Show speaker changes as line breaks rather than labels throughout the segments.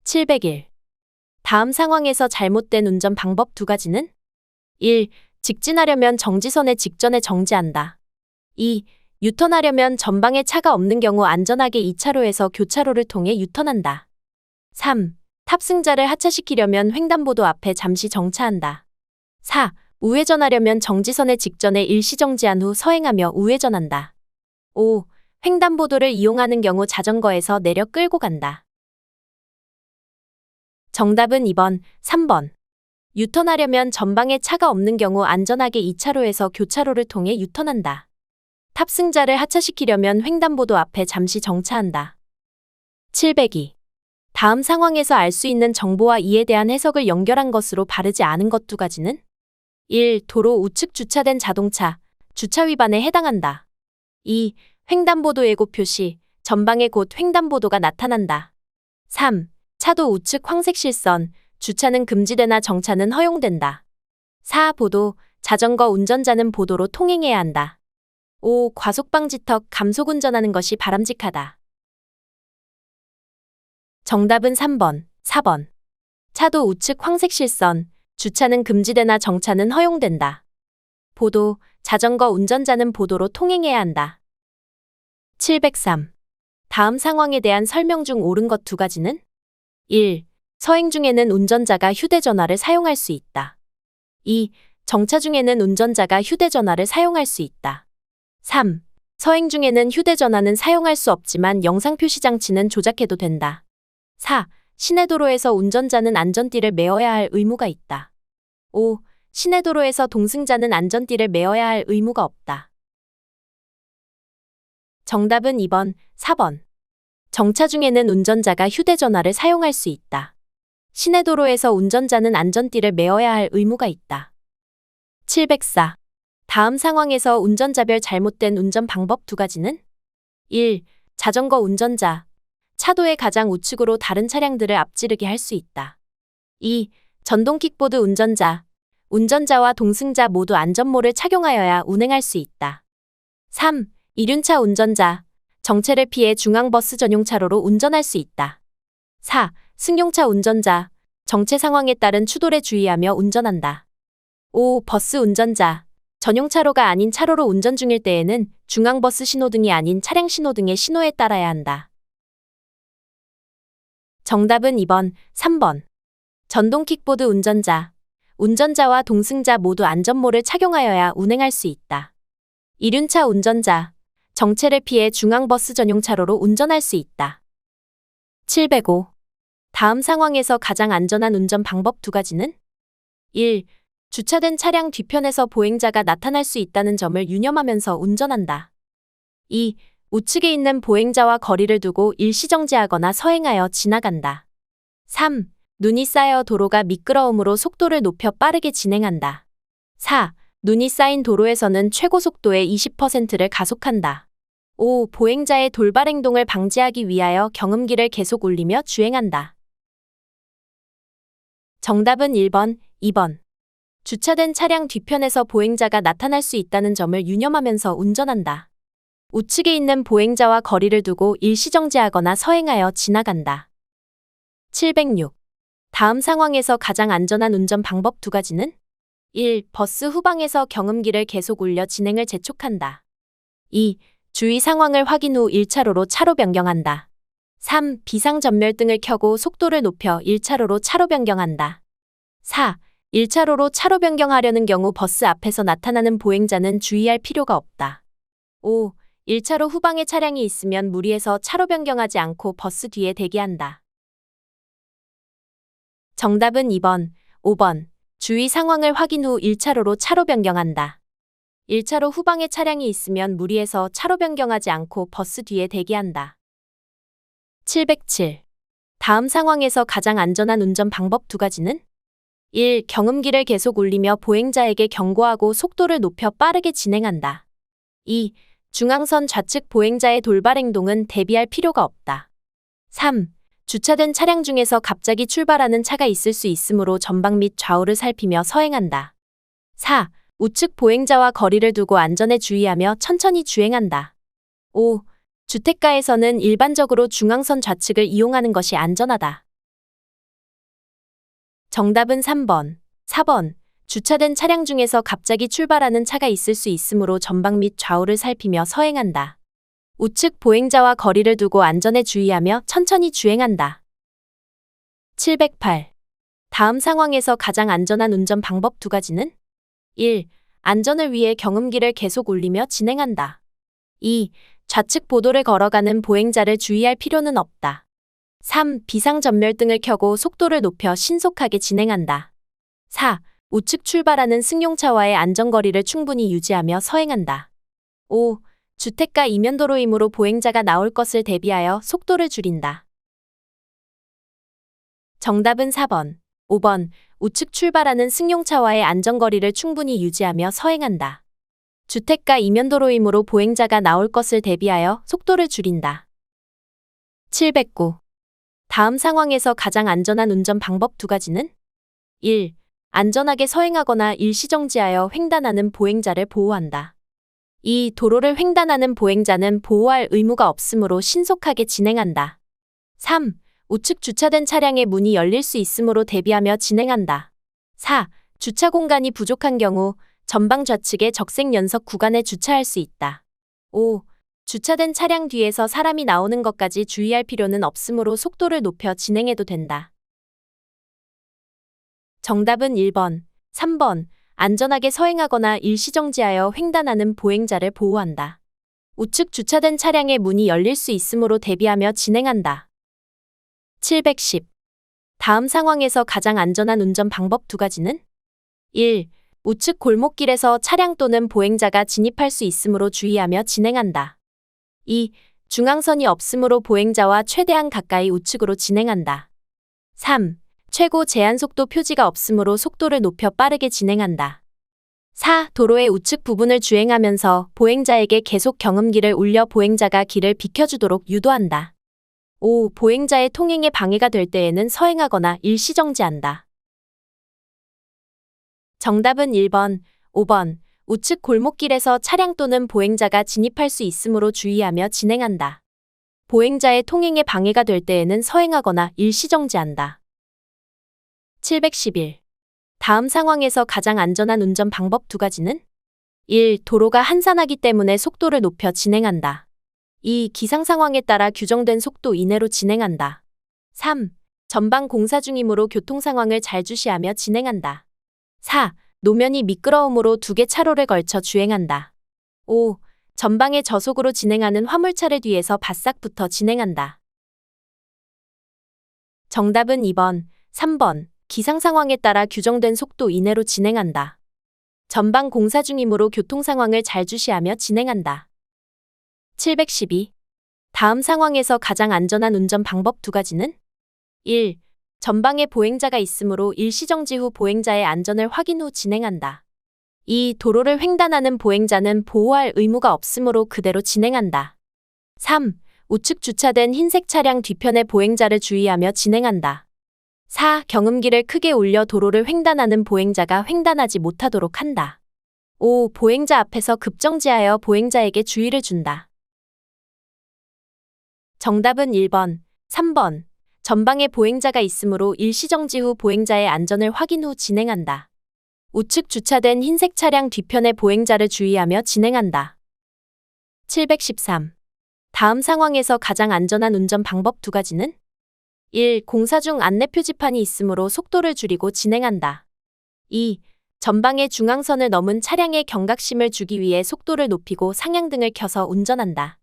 701. 다음 상황에서 잘못된 운전 방법 두 가지는? 1. 직진하려면 정지선에 직전에 정지한다. 2. 유턴하려면 전방에 차가 없는 경우 안전하게 2차로에서 교차로를 통해 유턴한다. 3. 탑승자를 하차시키려면 횡단보도 앞에 잠시 정차한다. 4. 우회전하려면 정지선에 직전에 일시 정지한 후 서행하며 우회전한다. 5. 횡단보도를 이용하는 경우 자전거에서 내려 끌고 간다. 정답은 2번, 3번. 유턴하려면 전방에 차가 없는 경우 안전하게 2차로에서 교차로를 통해 유턴한다. 탑승자를 하차시키려면 횡단보도 앞에 잠시 정차한다. 702. 다음 상황에서 알 수 있는 정보와 이에 대한 해석을 연결한 것으로 바르지 않은 것 두 가지는? 1. 도로 우측 주차된 자동차, 주차 위반에 해당한다. 2. 횡단보도 예고 표시, 전방에 곧 횡단보도가 나타난다. 3. 차도 우측 황색 실선, 주차는 금지되나 정차는 허용된다. 4. 보도, 자전거 운전자는 보도로 통행해야 한다. 5. 과속방지턱, 감속 운전하는 것이 바람직하다. 정답은 3번, 4번. 차도 우측 황색 실선, 주차는 금지되나 정차는 허용된다. 보도, 자전거 운전자는 보도로 통행해야 한다. 703. 다음 상황에 대한 설명 중 옳은 것 두 가지는? 1. 서행 중에는 운전자가 휴대전화를 사용할 수 있다. 2. 정차 중에는 운전자가 휴대전화를 사용할 수 있다. 3. 서행 중에는 휴대전화는 사용할 수 없지만 영상표시 장치는 조작해도 된다. 4. 시내도로에서 운전자는 안전띠를 메어야 할 의무가 있다. 5. 시내도로에서 동승자는 안전띠를 메어야 할 의무가 없다. 정답은 2번, 4번. 정차 중에는 운전자가 휴대전화를 사용할 수 있다. 시내도로에서 운전자는 안전띠를 메어야 할 의무가 있다. 704. 다음 상황에서 운전자별 잘못된 운전 방법 두 가지는? 1. 자전거 운전자. 차도의 가장 우측으로 다른 차량들을 앞지르게 할 수 있다. 2. 전동 킥보드 운전자. 운전자와 동승자 모두 안전모를 착용하여야 운행할 수 있다. 3. 이륜차 운전자. 정체를 피해 중앙버스 전용 차로로 운전할 수 있다. 4. 승용차 운전자. 정체 상황에 따른 추돌에 주의하며 운전한다. 5. 버스 운전자. 전용 차로가 아닌 차로로 운전 중일 때에는 중앙버스 신호등이 아닌 차량 신호등의 신호에 따라야 한다. 정답은 2번, 3번. 전동 킥보드 운전자. 운전자와 동승자 모두 안전모를 착용하여야 운행할 수 있다. 이륜차 운전자. 정체를 피해 중앙버스 전용 차로로 운전할 수 있다. 705. 다음 상황에서 가장 안전한 운전 방법 두 가지는? 1. 주차된 차량 뒤편에서 보행자가 나타날 수 있다는 점을 유념하면서 운전한다. 2. 우측에 있는 보행자와 거리를 두고 일시정지하거나 서행하여 지나간다. 3. 눈이 쌓여 도로가 미끄러움으로 속도를 높여 빠르게 진행한다. 4. 눈이 쌓인 도로에서는 최고 속도의 20%를 가속한다. 5. 보행자의 돌발 행동을 방지하기 위하여 경음기를 계속 울리며 주행한다. 정답은 1번, 2번. 주차된 차량 뒤편에서 보행자가 나타날 수 있다는 점을 유념하면서 운전한다. 우측에 있는 보행자와 거리를 두고 일시정지하거나 서행하여 지나간다. 706. 다음 상황에서 가장 안전한 운전 방법 두 가지는? 1. 버스 후방에서 경음기를 계속 울려 진행을 재촉한다. 2. 주의 상황을 확인 후 1차로로 차로 변경한다. 3. 비상전멸등을 켜고 속도를 높여 1차로로 차로 변경한다. 4. 1차로로 차로 변경하려는 경우 버스 앞에서 나타나는 보행자는 주의할 필요가 없다. 5. 1차로 후방에 차량이 있으면 무리해서 차로 변경하지 않고 버스 뒤에 대기한다. 정답은 2번, 5번. 주의 상황을 확인 후 1차로로 차로 변경한다. 1차로 후방에 차량이 있으면 무리해서 차로 변경하지 않고 버스 뒤에 대기한다. 707. 다음 상황에서 가장 안전한 운전 방법 두 가지는? 1. 경음기를 계속 울리며 보행자에게 경고하고 속도를 높여 빠르게 진행한다. 2. 중앙선 좌측 보행자의 돌발 행동은 대비할 필요가 없다. 3. 주차된 차량 중에서 갑자기 출발하는 차가 있을 수 있으므로 전방 및 좌우를 살피며 서행한다. 4. 우측 보행자와 거리를 두고 안전에 주의하며 천천히 주행한다. 5. 주택가에서는 일반적으로 중앙선 좌측을 이용하는 것이 안전하다. 정답은 3번, 4번. 주차된 차량 중에서 갑자기 출발하는 차가 있을 수 있으므로 전방 및 좌우를 살피며 서행한다. 우측 보행자와 거리를 두고 안전에 주의하며 천천히 주행한다. 708. 다음 상황에서 가장 안전한 운전 방법 2가지는 1. 안전을 위해 경음기를 계속 울리며 진행한다. 2. 좌측 보도를 걸어가는 보행자를 주의할 필요는 없다. 3. 비상전멸등을 켜고 속도를 높여 신속하게 진행한다. 4. 우측 출발하는 승용차와의 안전거리를 충분히 유지하며 서행한다. 5. 주택가 이면도로이므로 보행자가 나올 것을 대비하여 속도를 줄인다. 정답은 4번, 5번. 우측 출발하는 승용차와의 안전거리를 충분히 유지하며 서행한다. 주택가 이면도로이므로 보행자가 나올 것을 대비하여 속도를 줄인다. 709. 다음 상황에서 가장 안전한 운전 방법 2가지는 1. 안전하게 서행하거나 일시정지하여 횡단하는 보행자를 보호한다. 2. 도로를 횡단하는 보행자는 보호할 의무가 없으므로 신속하게 진행한다. 3. 우측 주차된 차량의 문이 열릴 수 있으므로 대비하며 진행한다. 4. 주차 공간이 부족한 경우 전방 좌측의 적색 연석 구간에 주차할 수 있다. 5. 주차된 차량 뒤에서 사람이 나오는 것까지 주의할 필요는 없으므로 속도를 높여 진행해도 된다. 정답은 1번, 3번. 안전하게 서행하거나 일시정지하여 횡단하는 보행자를 보호한다. 우측 주차된 차량의 문이 열릴 수 있으므로 대비하며 진행한다. 710. 다음 상황에서 가장 안전한 운전 방법 2가지는 1. 우측 골목길에서 차량 또는 보행자가 진입할 수 있으므로 주의하며 진행한다. 2. 중앙선이 없으므로 보행자와 최대한 가까이 우측으로 진행한다. 3. 최고 제한속도 표지가 없으므로 속도를 높여 빠르게 진행한다. 4. 도로의 우측 부분을 주행하면서 보행자에게 계속 경음기를 울려 보행자가 길을 비켜주도록 유도한다. 5. 보행자의 통행에 방해가 될 때에는 서행하거나 일시정지한다. 정답은 1번, 5번. 우측 골목길에서 차량 또는 보행자가 진입할 수 있으므로 주의하며 진행한다. 보행자의 통행에 방해가 될 때에는 서행하거나 일시정지한다. 711. 다음 상황에서 가장 안전한 운전 방법 2가지는 1. 도로가 한산하기 때문에 속도를 높여 진행한다. 2. 기상 상황에 따라 규정된 속도 이내로 진행한다. 3. 전방 공사 중이므로 교통 상황을 잘 주시하며 진행한다. 4. 노면이 미끄러우므로 2개 차로를 걸쳐 주행한다. 5. 전방에 저속으로 진행하는 화물차를 뒤에서 바싹 붙어 진행한다. 정답은 2번, 3번. 기상 상황에 따라 규정된 속도 이내로 진행한다. 전방 공사 중이므로 교통 상황을 잘 주시하며 진행한다. 712. 다음 상황에서 가장 안전한 운전 방법 2가지는 1. 전방에 보행자가 있으므로 일시정지 후 보행자의 안전을 확인 후 진행한다. 2. 도로를 횡단하는 보행자는 보호할 의무가 없으므로 그대로 진행한다. 3. 우측 주차된 흰색 차량 뒤편의 보행자를 주의하며 진행한다. 4. 경음기를 크게 울려 도로를 횡단하는 보행자가 횡단하지 못하도록 한다. 5. 보행자 앞에서 급정지하여 보행자에게 주의를 준다. 정답은 1번, 3번. 전방에 보행자가 있으므로 일시정지 후 보행자의 안전을 확인 후 진행한다. 우측 주차된 흰색 차량 뒤편의 보행자를 주의하며 진행한다. 713. 다음 상황에서 가장 안전한 운전 방법 2가지는 1. 공사 중 안내 표지판이 있으므로 속도를 줄이고 진행한다. 2. 전방의 중앙선을 넘은 차량의 경각심을 주기 위해 속도를 높이고 상향등을 켜서 운전한다.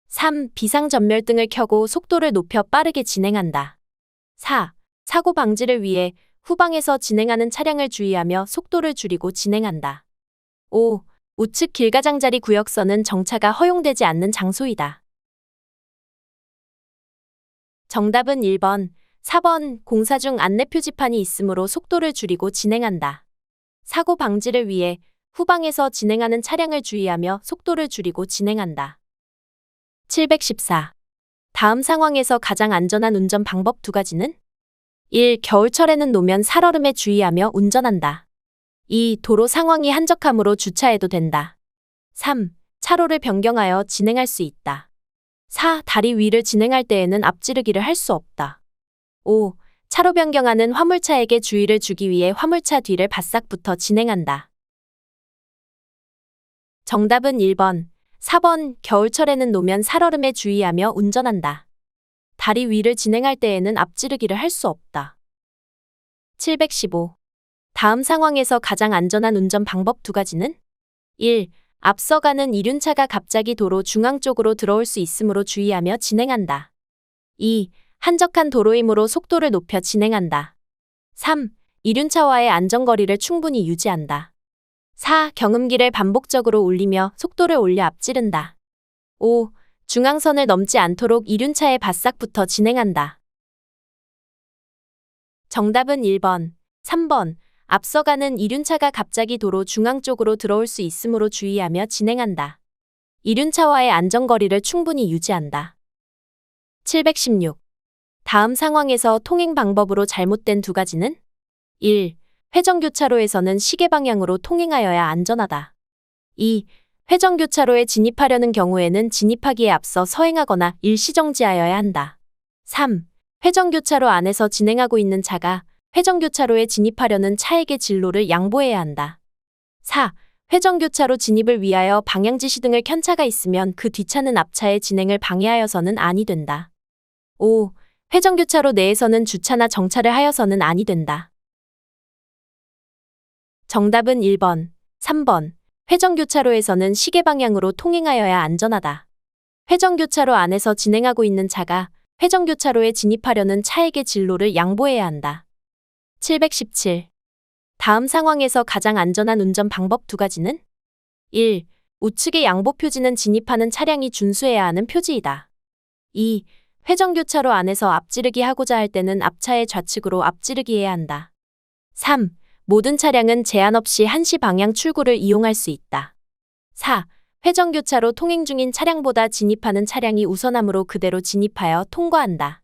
3. 비상전멸등을 켜고 속도를 높여 빠르게 진행한다. 4. 사고 방지를 위해 후방에서 진행하는 차량을 주의하며 속도를 줄이고 진행한다. 5. 우측 길가장자리 구역선은 정차가 허용되지 않는 장소이다. 정답은 1번, 4번. 공사 중 안내 표지판이 있으므로 속도를 줄이고 진행한다. 사고 방지를 위해 후방에서 진행하는 차량을 주의하며 속도를 줄이고 진행한다. 714. 다음 상황에서 가장 안전한 운전 방법 2가지는 1. 겨울철에는 노면 살얼음에 주의하며 운전한다. 2. 도로 상황이 한적하므로 주차해도 된다. 3. 차로를 변경하여 진행할 수 있다. 4. 다리 위를 진행할 때에는 앞지르기를 할 수 없다. 5. 차로 변경하는 화물차에게 주의를 주기 위해 화물차 뒤를 바싹 붙어 진행한다. 정답은 1번, 4번. 겨울철에는 노면 살얼음에 주의하며 운전한다. 다리 위를 진행할 때에는 앞지르기를 할 수 없다. 715. 다음 상황에서 가장 안전한 운전 방법 2가지는? 1. 앞서가는 이륜차가 갑자기 도로 중앙 쪽으로 들어올 수 있으므로 주의하며 진행한다. 2. 한적한 도로이므로 속도를 높여 진행한다. 3. 이륜차와의 안전거리를 충분히 유지한다. 4. 경음기를 반복적으로 울리며 속도를 올려 앞지른다. 5. 중앙선을 넘지 않도록 이륜차에 바싹 붙어 진행한다. 정답은 1번, 3번. 앞서가는 이륜차가 갑자기 도로 중앙 쪽으로 들어올 수 있으므로 주의하며 진행한다. 이륜차와의 안전거리를 충분히 유지한다. 716. 다음 상황에서 통행 방법으로 잘못된 2가지는? 1. 회전교차로에서는 시계 방향으로 통행하여야 안전하다. 2. 회전교차로에 진입하려는 경우에는 진입하기에 앞서 서행하거나 일시정지하여야 한다. 3. 회전교차로 안에서 진행하고 있는 차가 회전교차로에 진입하려는 차에게 진로를 양보해야 한다. 4. 회전교차로 진입을 위하여 방향지시 등을 켠 차가 있으면 그 뒷차는 앞차의 진행을 방해하여서는 아니 된다. 5. 회전교차로 내에서는 주차나 정차를 하여서는 아니 된다. 정답은 1번, 3번. 회전교차로에서는 시계 방향으로 통행하여야 안전하다. 회전교차로 안에서 진행하고 있는 차가 회전교차로에 진입하려는 차에게 진로를 양보해야 한다. 717. 다음 상황에서 가장 안전한 운전 방법 2가지는? 1. 우측의 양보 표지는 진입하는 차량이 준수해야 하는 표지이다. 2. 회전교차로 안에서 앞지르기 하고자 할 때는 앞차의 좌측으로 앞지르기 해야 한다. 3. 모든 차량은 제한 없이 한시 방향 출구를 이용할 수 있다. 4. 회전교차로 통행 중인 차량보다 진입하는 차량이 우선함으로 그대로 진입하여 통과한다.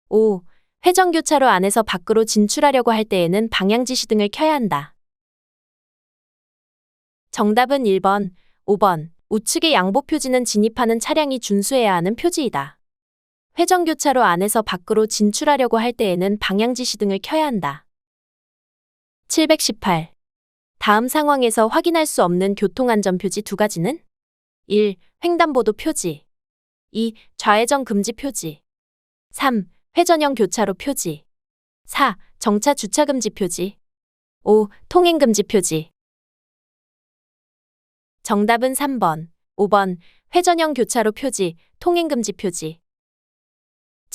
5. 회전교차로 안에서 밖으로 진출하려고 할 때에는 방향지시 등을 켜야 한다. 정답은 1번, 5번. 우측의 양보 표지는 진입하는 차량이 준수해야 하는 표지이다. 회전교차로 안에서 밖으로 진출하려고 할 때에는 방향지시 등을 켜야 한다. 718. 다음 상황에서 확인할 수 없는 교통안전 표지 2가지는? 1. 횡단보도 표지. 2. 좌회전 금지 표지. 3. 회전형 교차로 표지. 4. 정차 주차 금지 표지. 5. 통행 금지 표지. 정답은 3번, 5번. 회전형 교차로 표지, 통행 금지 표지.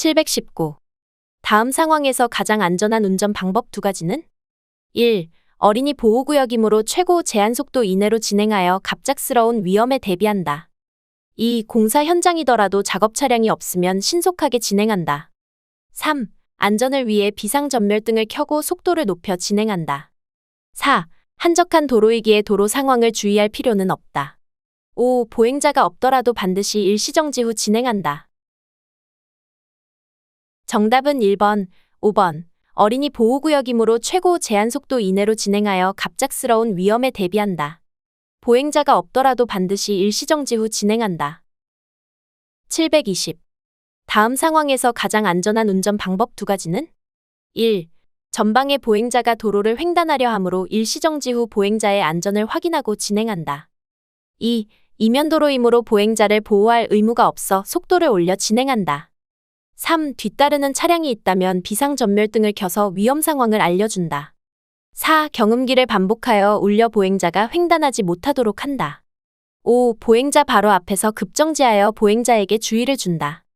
719. 다음 상황에서 가장 안전한 운전 방법 2가지는? 1. 어린이 보호구역이므로 최고 제한속도 이내로 진행하여 갑작스러운 위험에 대비한다. 2. 공사 현장이더라도 작업 차량이 없으면 신속하게 진행한다. 3. 안전을 위해 비상전멸등을 켜고 속도를 높여 진행한다. 4. 한적한 도로이기에 도로 상황을 주의할 필요는 없다. 5. 보행자가 없더라도 반드시 일시정지 후 진행한다. 정답은 1번, 5번. 어린이 보호구역이므로 최고 제한속도 이내로 진행하여 갑작스러운 위험에 대비한다. 보행자가 없더라도 반드시 일시정지 후 진행한다. 720. 다음 상황에서 가장 안전한 운전 방법 2가지는? 1. 전방의 보행자가 도로를 횡단하려 하므로 일시정지 후 보행자의 안전을 확인하고 진행한다. 2. 이면도로이므로 보행자를 보호할 의무가 없어 속도를 올려 진행한다. 3. 뒤따르는 차량이 있다면 비상전멸등을 켜서 위험 상황을 알려준다. 4. 경음기를 반복하여 울려 보행자가 횡단하지 못하도록 한다. 5. 보행자 바로 앞에서 급정지하여 보행자에게 주의를 준다.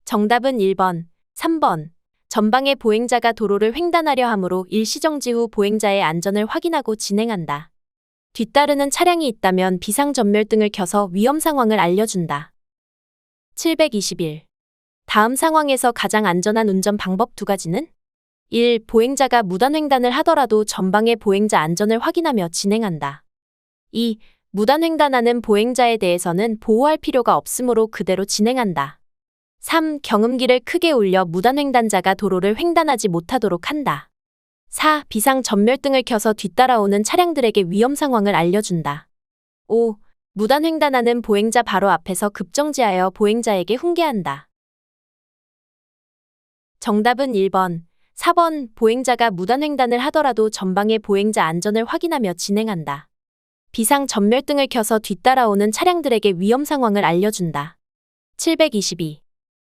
정답은 1번, 3번. 전방의 보행자가 도로를 횡단하려 하므로 일시정지 후 보행자의 안전을 확인하고 진행한다. 뒤따르는 차량이 있다면 비상전멸등을 켜서 위험 상황을 알려준다. 721. 다음 상황에서 가장 안전한 운전 방법 2가지는? 1. 보행자가 무단횡단을 하더라도 전방의 보행자 안전을 확인하며 진행한다. 2. 무단횡단하는 보행자에 대해서는 보호할 필요가 없으므로 그대로 진행한다. 3. 경음기를 크게 울려 무단횡단자가 도로를 횡단하지 못하도록 한다. 4. 비상전멸등을 켜서 뒤따라오는 차량들에게 위험 상황을 알려준다. 5. 무단횡단하는 보행자 바로 앞에서 급정지하여 보행자에게 훈계한다. 정답은 1번, 4번 보행자가 무단횡단을 하더라도 전방의 보행자 안전을 확인하며 진행한다. 비상 전멸등을 켜서 뒤따라오는 차량들에게 위험 상황을 알려준다. 722.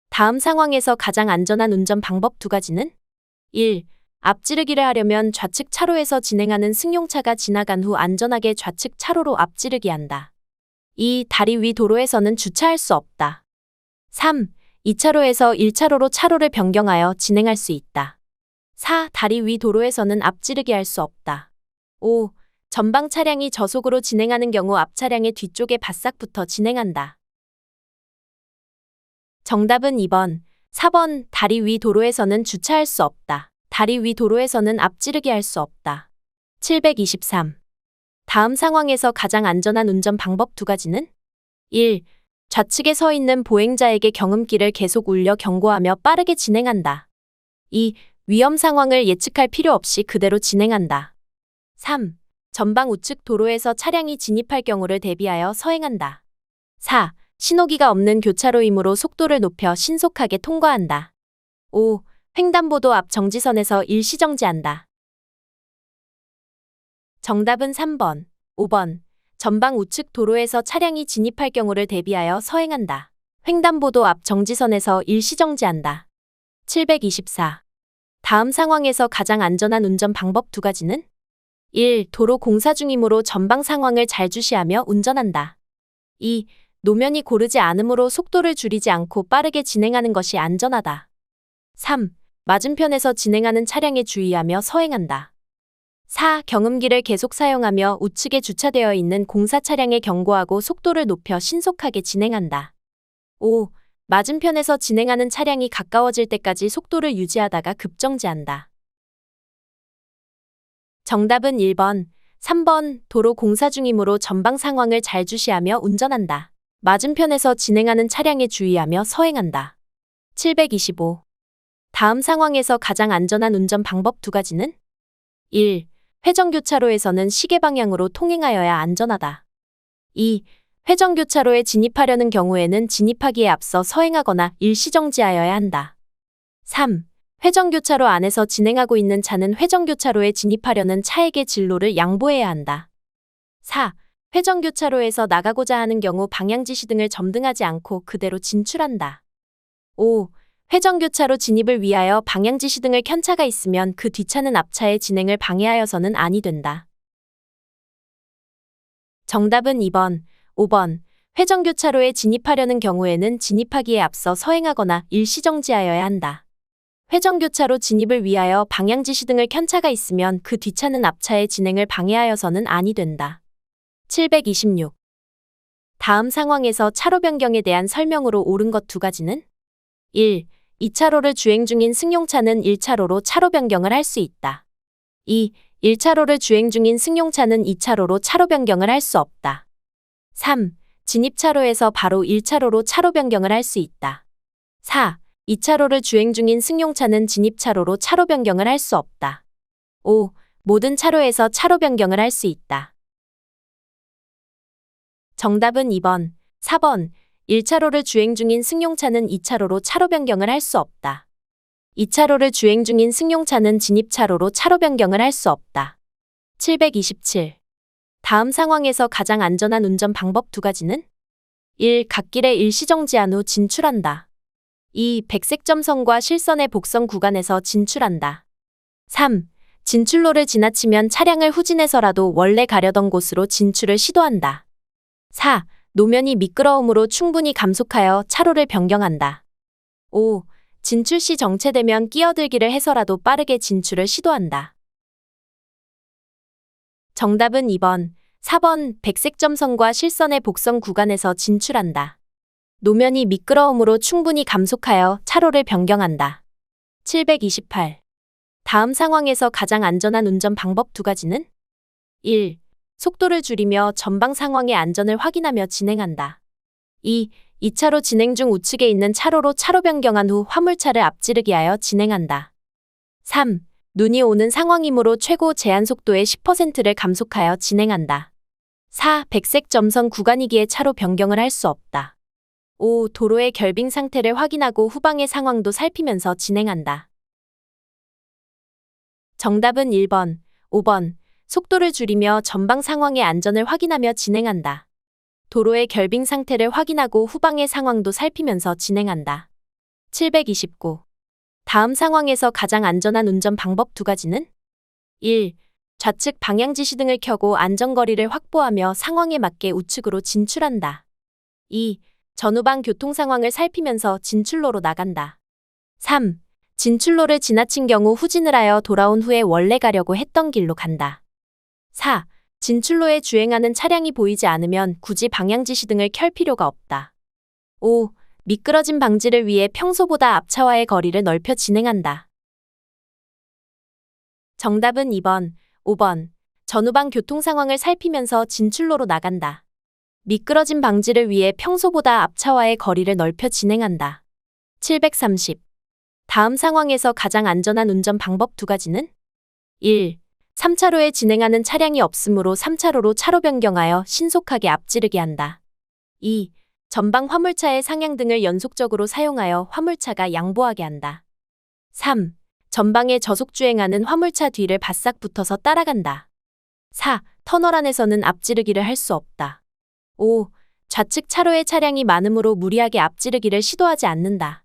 다음 상황에서 가장 안전한 운전 방법 2가지는 1. 앞지르기를 하려면 좌측 차로에서 진행하는 승용차가 지나간 후 안전하게 좌측 차로로 앞지르기 한다. 2. 다리 위 도로에서는 주차할 수 없다. 3. 2차로에서 1차로로 차로를 변경하여 진행할 수 있다. 4. 다리 위 도로에서는 앞지르기 할 수 없다. 5. 전방 차량이 저속으로 진행하는 경우 앞 차량의 뒤쪽에 바싹 붙어 진행한다. 정답은 2번, 4번 다리 위 도로에서는 주차할 수 없다. 다리 위 도로에서는 앞지르기 할 수 없다. 723. 다음 상황에서 가장 안전한 운전 방법 2가지는 1. 좌측에 서 있는 보행자에게 경음기를 계속 울려 경고하며 빠르게 진행한다. 2. 위험 상황을 예측할 필요 없이 그대로 진행한다. 3. 전방 우측 도로에서 차량이 진입할 경우를 대비하여 서행한다. 4. 신호기가 없는 교차로이므로 속도를 높여 신속하게 통과한다. 5. 횡단보도 앞 정지선에서 일시정지한다. 정답은 3번, 5번. 전방 우측 도로에서 차량이 진입할 경우를 대비하여 서행한다. 횡단보도 앞 정지선에서 일시정지한다. 724. 다음 상황에서 가장 안전한 운전 방법 2가지는 1. 도로 공사 중이므로 전방 상황을 잘 주시하며 운전한다. 2. 노면이 고르지 않으므로 속도를 줄이지 않고 빠르게 진행하는 것이 안전하다. 3. 맞은편에서 진행하는 차량에 주의하며 서행한다. 4. 경음기를 계속 사용하며 우측에 주차되어 있는 공사 차량에 경고하고 속도를 높여 신속하게 진행한다. 5. 맞은편에서 진행하는 차량이 가까워질 때까지 속도를 유지하다가 급정지한다. 정답은 1번, 3번 도로 공사 중이므로 전방 상황을 잘 주시하며 운전한다. 맞은편에서 진행하는 차량에 주의하며 서행한다. 725. 다음 상황에서 가장 안전한 운전 방법 2가지는 1. 회전교차로에서는 시계 방향으로 통행하여야 안전하다. 2. 회전교차로에 진입하려는 경우에는 진입하기에 앞서 서행하거나 일시정지하여야 한다. 3. 회전교차로 안에서 진행하고 있는 차는 회전교차로에 진입하려는 차에게 진로를 양보해야 한다. 4. 회전교차로에서 나가고자 하는 경우 방향지시 등을 점등하지 않고 그대로 진출한다. 5. 회전교차로 진입을 위하여 방향지시 등을 켠 차가 있으면 그 뒤차는 앞차의 진행을 방해하여서는 아니 된다. 정답은 2번, 5번. 회전교차로에 진입하려는 경우에는 진입하기에 앞서 서행하거나 일시정지하여야 한다. 회전교차로 진입을 위하여 방향지시 등을 켠 차가 있으면 그 뒤차는 앞차의 진행을 방해하여서는 아니 된다. 726. 다음 상황에서 차로 변경에 대한 설명으로 옳은 것 2가지는 1. 2차로를 주행 중인 승용차는 1차로로 차로 변경을 할 수 있다. 2. 1차로를 주행 중인 승용차는 2차로로 차로 변경을 할 수 없다. 3. 진입차로에서 바로 1차로로 차로 변경을 할 수 있다. 4. 2차로를 주행 중인 승용차는 진입차로로 차로 변경을 할 수 없다. 5. 모든 차로에서 차로 변경을 할 수 있다. 정답은 2번, 4번. 1차로를 주행 중인 승용차는 2차로로 차로 변경을 할 수 없다. 2차로를 주행 중인 승용차는 진입차로로 차로 변경을 할 수 없다. 727. 다음 상황에서 가장 안전한 운전 방법 2가지는 1. 갓길에 일시정지한 후 진출한다. 2. 백색 점선과 실선의 복선 구간에서 진출한다. 3. 진출로를 지나치면 차량을 후진해서라도 원래 가려던 곳으로 진출을 시도한다. 4. 노면이 미끄러움으로 충분히 감속하여 차로를 변경한다. 5. 진출 시 정체되면 끼어들기를 해서라도 빠르게 진출을 시도한다. 정답은 2번, 4번 백색 점선과 실선의 복선 구간에서 진출한다. 노면이 미끄러움으로 충분히 감속하여 차로를 변경한다. 728. 다음 상황에서 가장 안전한 운전 방법 2가지는 1. 속도를 줄이며 전방 상황의 안전을 확인하며 진행한다. 2. 2차로 진행 중 우측에 있는 차로로 차로 변경한 후 화물차를 앞지르기하여 진행한다. 3. 눈이 오는 상황이므로 최고 제한 속도의 10%를 감속하여 진행한다. 4. 백색 점선 구간이기에 차로 변경을 할 수 없다. 5. 도로의 결빙 상태를 확인하고 후방의 상황도 살피면서 진행한다. 정답은 1번, 5번. 속도를 줄이며 전방 상황의 안전을 확인하며 진행한다. 도로의 결빙 상태를 확인하고 후방의 상황도 살피면서 진행한다. 729. 다음 상황에서 가장 안전한 운전 방법 두 가지는? 1. 좌측 방향지시 등을 켜고 안전거리를 확보하며 상황에 맞게 우측으로 진출한다. 2. 전후방 교통 상황을 살피면서 진출로로 나간다. 3. 진출로를 지나친 경우 후진을 하여 돌아온 후에 원래 가려고 했던 길로 간다. 4. 진출로에 주행하는 차량이 보이지 않으면 굳이 방향지시 등을 켤 필요가 없다. 5. 미끄러짐 방지를 위해 평소보다 앞차와의 거리를 넓혀 진행한다. 정답은 2번, 5번. 전후방 교통 상황을 살피면서 진출로로 나간다. 미끄러짐 방지를 위해 평소보다 앞차와의 거리를 넓혀 진행한다. 730. 다음 상황에서 가장 안전한 운전 방법 두 가지는? 1. 3차로에 진행하는 차량이 없으므로 3차로로 차로 변경하여 신속하게 앞지르게 한다. 2. 전방 화물차의 상향등을 연속적으로 사용하여 화물차가 양보하게 한다. 3. 전방에 저속주행하는 화물차 뒤를 바싹 붙어서 따라간다. 4. 터널 안에서는 앞지르기를 할 수 없다. 5. 좌측 차로에 차량이 많으므로 무리하게 앞지르기를 시도하지 않는다.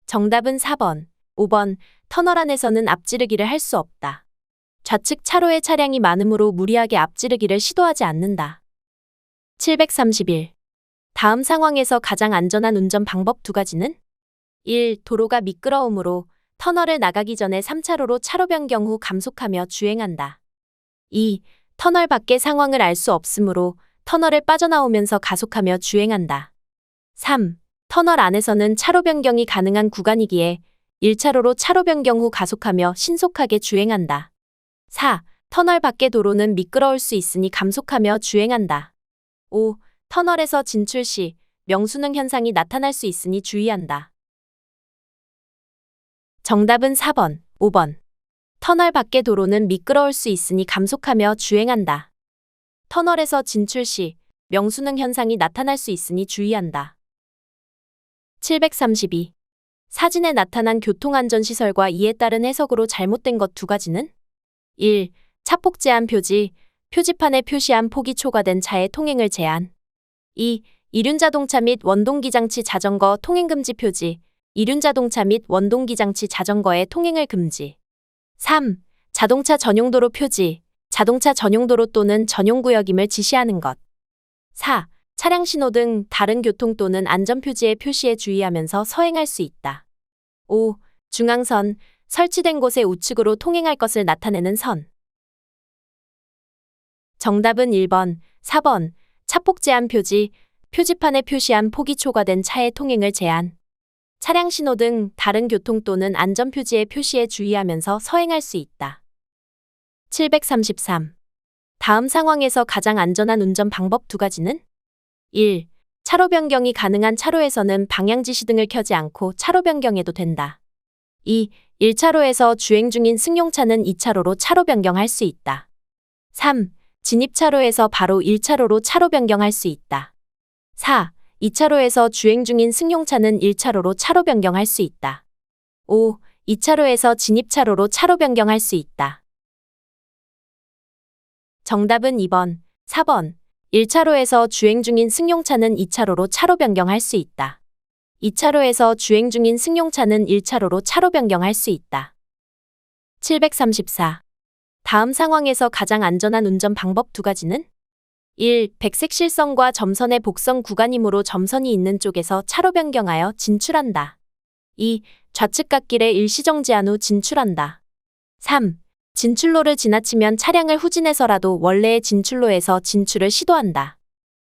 정답은 4번, 5번. 터널 안에서는 앞지르기를 할 수 없다. 좌측 차로에 차량이 많으므로 무리하게 앞지르기를 시도하지 않는다. 731. 다음 상황에서 가장 안전한 운전 방법 두 가지는? 1. 도로가 미끄러우므로 터널을 나가기 전에 3차로로 차로 변경 후 감속하며 주행한다. 2. 터널 밖의 상황을 알 수 없으므로 터널을 빠져나오면서 가속하며 주행한다. 3. 터널 안에서는 차로 변경이 가능한 구간이기에 1차로로 차로 변경 후 가속하며 신속하게 주행한다. 4. 터널 밖의 도로는 미끄러울 수 있으니 감속하며 주행한다. 5. 터널에서 진출 시 명수능 현상이 나타날 수 있으니 주의한다. 정답은 4번, 5번. 터널 밖의 도로는 미끄러울 수 있으니 감속하며 주행한다. 터널에서 진출 시 명수능 현상이 나타날 수 있으니 주의한다. 732. 사진에 나타난 교통안전시설과 이에 따른 해석으로 잘못된 것 두 가지는? 1. 차폭 제한 표지, 표지판에 표시한 폭이 초과된 차의 통행을 제한. 2. 이륜자동차 및 원동기장치 자전거 통행금지 표지, 이륜자동차 및 원동기장치 자전거의 통행을 금지. 3. 자동차 전용도로 표지, 자동차 전용도로 또는 전용구역임을 지시하는 것. 4. 차량 신호등, 다른 교통 또는 안전표지의 표시에 주의하면서 서행할 수 있다. 5. 중앙선, 설치된 곳에 우측으로 통행할 것을 나타내는 선. 정답은 1번, 4번. 차폭 제한 표지, 표지판에 표시한 폭이 초과된 차의 통행을 제한. 차량 신호등, 다른 교통 또는 안전표지의 표시에 주의하면서 서행할 수 있다. 733. 다음 상황에서 가장 안전한 운전 방법 두 가지는? 1. 차로 변경이 가능한 차로에서는 방향지시 등을 켜지 않고 차로 변경해도 된다. 2. 1차로에서 주행 중인 승용차는 2차로로 차로 변경할 수 있다. 3. 진입차로에서 바로 1차로로 차로 변경할 수 있다. 4. 2차로에서 주행 중인 승용차는 1차로로 차로 변경할 수 있다. 5. 2차로에서 진입차로로 차로 변경할 수 있다. 정답은 2번, 4번. 1차로에서 주행 중인 승용차는 2차로로 차로 변경할 수 있다. 2차로에서 주행 중인 승용차는 1차로로 차로 변경할 수 있다. 734. 다음 상황에서 가장 안전한 운전 방법 두 가지는? 1. 백색 실선과 점선의 복선 구간이므로 점선이 있는 쪽에서 차로 변경하여 진출한다. 2. 좌측 갓길에 일시정지한 후 진출한다. 3. 진출로를 지나치면 차량을 후진해서라도 원래의 진출로에서 진출을 시도한다.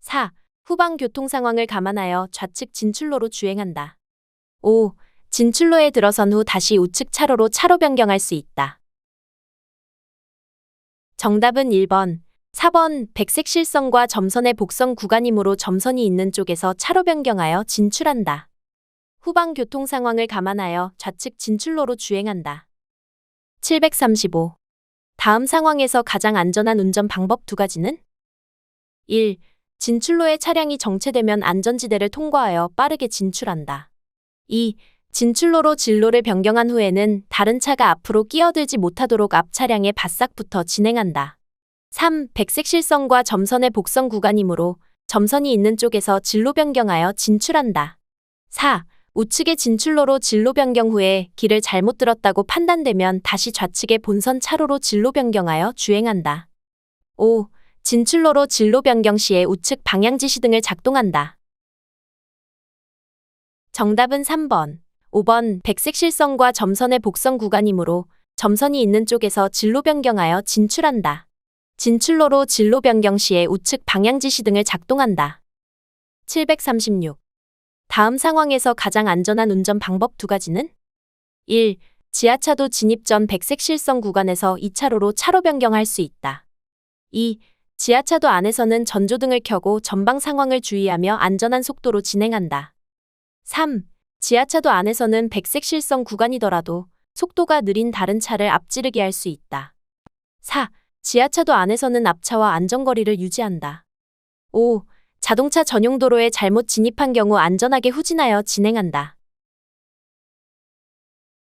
4. 후방 교통 상황을 감안하여 좌측 진출로로 주행한다. 5. 진출로에 들어선 후 다시 우측 차로로 차로 변경할 수 있다. 정답은 1번, 4번. 백색 실선과 점선의 복선 구간이므로 점선이 있는 쪽에서 차로 변경하여 진출한다. 후방 교통 상황을 감안하여 좌측 진출로로 주행한다. 735. 다음 상황에서 가장 안전한 운전 방법 두 가지는? 1. 진출로에 차량이 정체되면 안전지대를 통과하여 빠르게 진출한다. 2. 진출로로 진로를 변경한 후에는 다른 차가 앞으로 끼어들지 못하도록 앞 차량에 바싹 붙어 진행한다. 3. 백색 실선과 점선의 복선 구간이므로 점선이 있는 쪽에서 진로 변경하여 진출한다. 4. 우측의 진출로로 진로 변경 후에 길을 잘못 들었다고 판단되면 다시 좌측의 본선 차로로 진로 변경하여 주행한다. 5. 진출로로 진로 변경 시에 우측 방향지시 등을 작동한다. 정답은 3번. 5번 백색 실선과 점선의 복선 구간이므로 점선이 있는 쪽에서 진로 변경하여 진출한다. 진출로로 진로 변경 시에 우측 방향지시 등을 작동한다. 736. 다음 상황에서 가장 안전한 운전 방법 2가지는? 1. 지하차도 진입 전 백색 실선 구간에서 2차로로 차로 변경할 수 있다. 2. 지하차도 안에서는 전조등을 켜고 전방 상황을 주의하며 안전한 속도로 진행한다. 3. 지하차도 안에서는 백색 실선 구간이더라도 속도가 느린 다른 차를 앞지르게 할 수 있다. 4. 지하차도 안에서는 앞차와 안전거리를 유지한다. 5. 자동차 전용 도로에 잘못 진입한 경우 안전하게 후진하여 진행한다.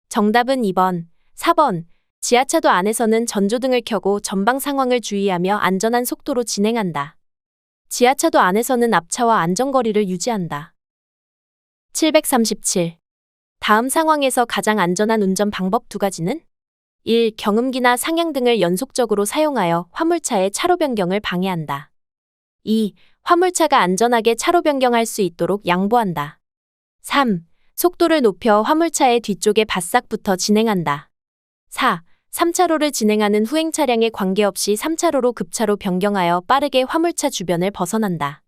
정답은 2번, 4번. 지하차도 안에서는 전조등을 켜고 전방 상황을 주의하며 안전한 속도로 진행한다. 지하차도 안에서는 앞차와 안전거리를 유지한다. 737. 다음 상황에서 가장 안전한 운전 방법 2가지는? 1. 경음기나 상향등을 연속적으로 사용하여 화물차의 차로 변경을 방해한다. 2. 화물차가 안전하게 차로 변경할 수 있도록 양보한다. 3. 속도를 높여 화물차의 뒤쪽에 바싹 붙어 진행한다. 4. 3차로를 진행하는 후행 차량에 관계없이 3차로로 급차로 변경하여 빠르게 화물차 주변을 벗어난다.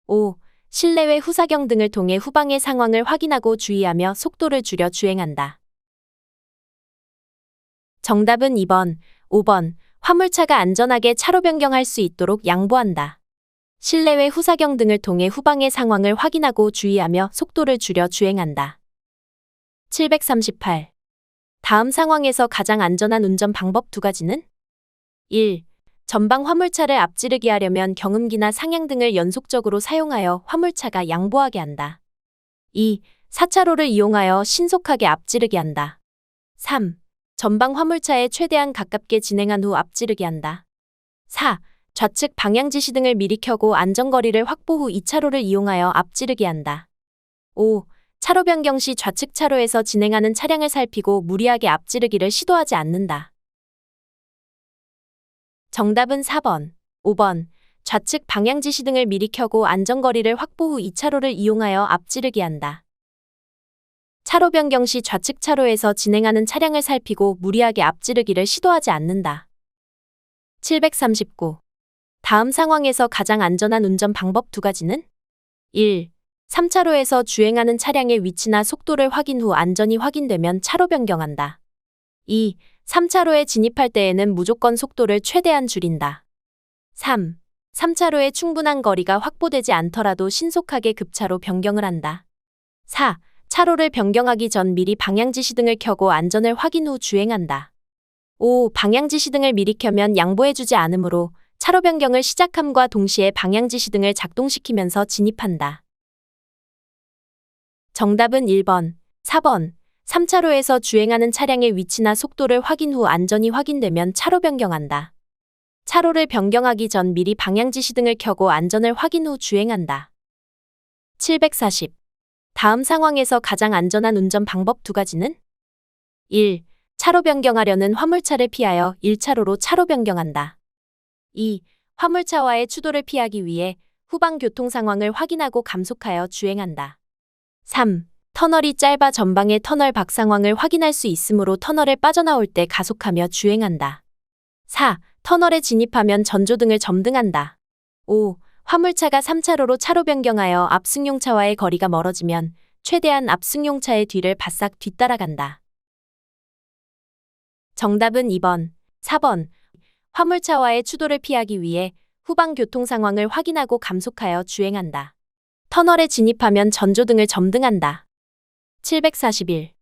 5. 실내외 후사경 등을 통해 후방의 상황을 확인하고 주의하며 속도를 줄여 주행한다. 정답은 2번, 5번. 화물차가 안전하게 차로 변경할 수 있도록 양보한다. 실내외 후사경 등을 통해 후방의 상황을 확인하고 주의하며 속도를 줄여 주행한다. 738. 다음 상황에서 가장 안전한 운전 방법 2가지는? 1. 전방 화물차를 앞지르게 하려면 경음기나 상향등을 연속적으로 사용하여 화물차가 양보하게 한다. 2. 4차로를 이용하여 신속하게 앞지르게 한다. 3. 전방 화물차에 최대한 가깝게 진행한 후 앞지르게 한다. 4. 좌측 방향지시 등을 미리 켜고 안전거리를 확보 후 2차로를 이용하여 앞지르게 한다. 5. 차로 변경 시 좌측 차로에서 진행하는 차량을 살피고 무리하게 앞지르기를 시도하지 않는다. 정답은 4번, 5번. 좌측 방향지시 등을 미리 켜고 안전거리를 확보 후 2차로를 이용하여 앞지르게 한다. 차로 변경 시 좌측 차로에서 진행하는 차량을 살피고 무리하게 앞지르기를 시도하지 않는다. 739. 다음 상황에서 가장 안전한 운전 방법 2가지는? 1. 3차로에서 주행하는 차량의 위치나 속도를 확인 후 안전이 확인되면 차로 변경한다. 2. 3차로에 진입할 때에는 무조건 속도를 최대한 줄인다. 3. 3차로에 충분한 거리가 확보되지 않더라도 신속하게 급차로 변경을 한다. 4. 차로를 변경하기 전 미리 방향지시 등을 켜고 안전을 확인 후 주행한다. 5. 방향지시 등을 미리 켜면 양보해주지 않으므로 차로 변경을 시작함과 동시에 방향지시 등을 작동시키면서 진입한다. 정답은 1번, 4번. 3차로에서 주행하는 차량의 위치나 속도를 확인 후 안전이 확인되면 차로 변경한다. 차로를 변경하기 전 미리 방향지시 등을 켜고 안전을 확인 후 주행한다. 740. 다음 상황에서 가장 안전한 운전 방법 2가지는? 1. 차로 변경하려는 화물차를 피하여 1차로로 차로 변경한다. 2. 화물차와의 추돌을 피하기 위해 후방 교통 상황을 확인하고 감속하여 주행한다. 3. 터널이 짧아 전방의 터널 밖 상황을 확인할 수 있으므로 터널을 빠져나올 때 가속하며 주행한다. 4. 터널에 진입하면 전조등을 점등한다. 5. 화물차가 3차로로 차로 변경하여 앞승용차와의 거리가 멀어지면 최대한 앞승용차의 뒤를 바싹 뒤따라간다. 정답은 2번, 4번. 화물차와의 추돌을 피하기 위해 후방 교통 상황을 확인하고 감속하여 주행한다. 터널에 진입하면 전조등을 점등한다. 741.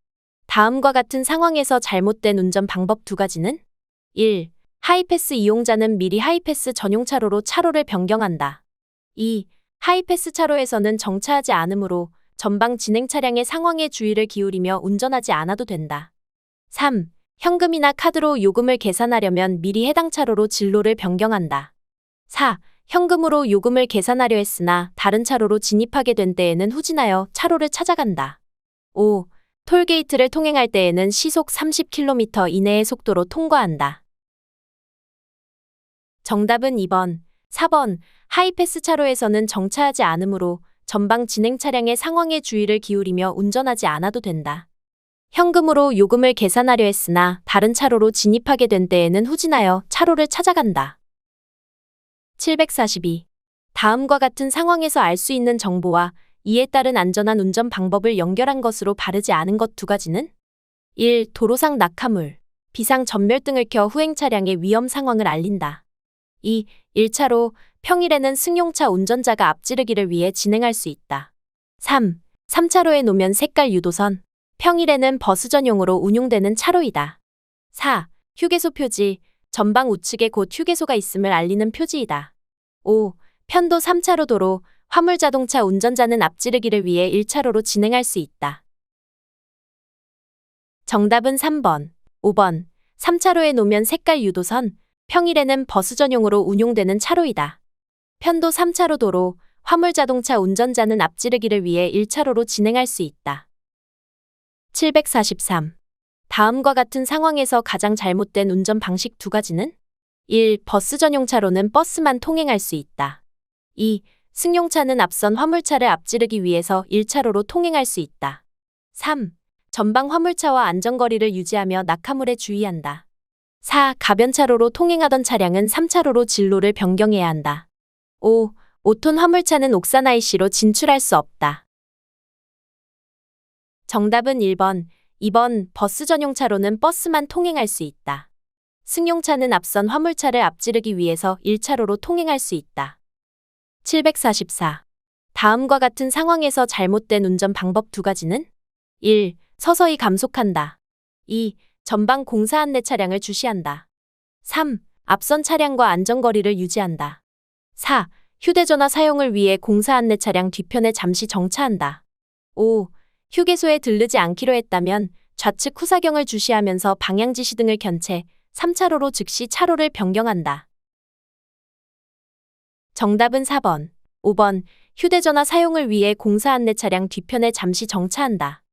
다음과 같은 상황에서 잘못된 운전 방법 2가지는? 1. 하이패스 이용자는 미리 하이패스 전용 차로로 차로를 변경한다. 2. 하이패스 차로에서는 정차하지 않으므로 전방 진행 차량의 상황에 주의를 기울이며 운전하지 않아도 된다. 3. 현금이나 카드로 요금을 계산하려면 미리 해당 차로로 진로를 변경한다. 4. 현금으로 요금을 계산하려 했으나 다른 차로로 진입하게 된 때에는 후진하여 차로를 찾아간다. 5. 톨게이트를 통행할 때에는 시속 30km 이내의 속도로 통과한다. 정답은 2번, 4번. 하이패스 차로에서는 정차하지 않으므로 전방 진행 차량의 상황에 주의를 기울이며 운전하지 않아도 된다. 현금으로 요금을 계산하려 했으나 다른 차로로 진입하게 된 때에는 후진하여 차로를 찾아간다. 742. 다음과 같은 상황에서 알 수 있는 정보와 이에 따른 안전한 운전 방법을 연결한 것으로 바르지 않은 것 두 가지는? 1. 도로상 낙하물, 비상 전멸등을 켜 후행 차량의 위험 상황을 알린다. 2. 1차로, 평일에는 승용차 운전자가 앞지르기를 위해 진행할 수 있다. 3. 3차로에 노면 색깔 유도선, 평일에는 버스 전용으로 운용되는 차로이다. 4. 휴게소 표지, 전방 우측에 곧 휴게소가 있음을 알리는 표지이다. 5. 편도 3차로 도로, 화물 자동차 운전자는 앞지르기를 위해 1차로로 진행할 수 있다. 정답은 3번, 5번. 3차로에 노면 색깔 유도선, 평일에는 버스 전용으로 운용되는 차로이다. 편도 3차로 도로, 화물 자동차 운전자는 앞지르기를 위해 1차로로 진행할 수 있다. 743. 다음과 같은 상황에서 가장 잘못된 운전 방식 두 가지는? 1. 버스 전용 차로는 버스만 통행할 수 있다. 2. 승용차는 앞선 화물차를 앞지르기 위해서 1차로로 통행할 수 있다. 3. 전방 화물차와 안전거리를 유지하며 낙하물에 주의한다. 4. 가변차로로 통행하던 차량은 3차로로 진로를 변경해야 한다. 5. 5톤 화물차는 옥산 IC로 진출할 수 없다. 정답은 1번, 2번. 버스 전용 차로는 버스만 통행할 수 있다. 승용차는 앞선 화물차를 앞지르기 위해서 1차로로 통행할 수 있다. 744. 다음과 같은 상황에서 잘못된 운전 방법 두 가지는? 1. 서서히 감속한다. 2. 전방 공사 안내 차량을 주시한다. 3. 앞선 차량과 안전거리를 유지한다. 4. 휴대전화 사용을 위해 공사 안내 차량 뒤편에 잠시 정차한다. 5. 휴게소에 들르지 않기로 했다면 좌측 후사경을 주시하면서 방향지시 등을 켠 채 3차로로 즉시 차로를 변경한다. 정답은 4번, 5번. 휴대전화 사용을 위해 공사 안내 차량 뒤편에 잠시 정차한다.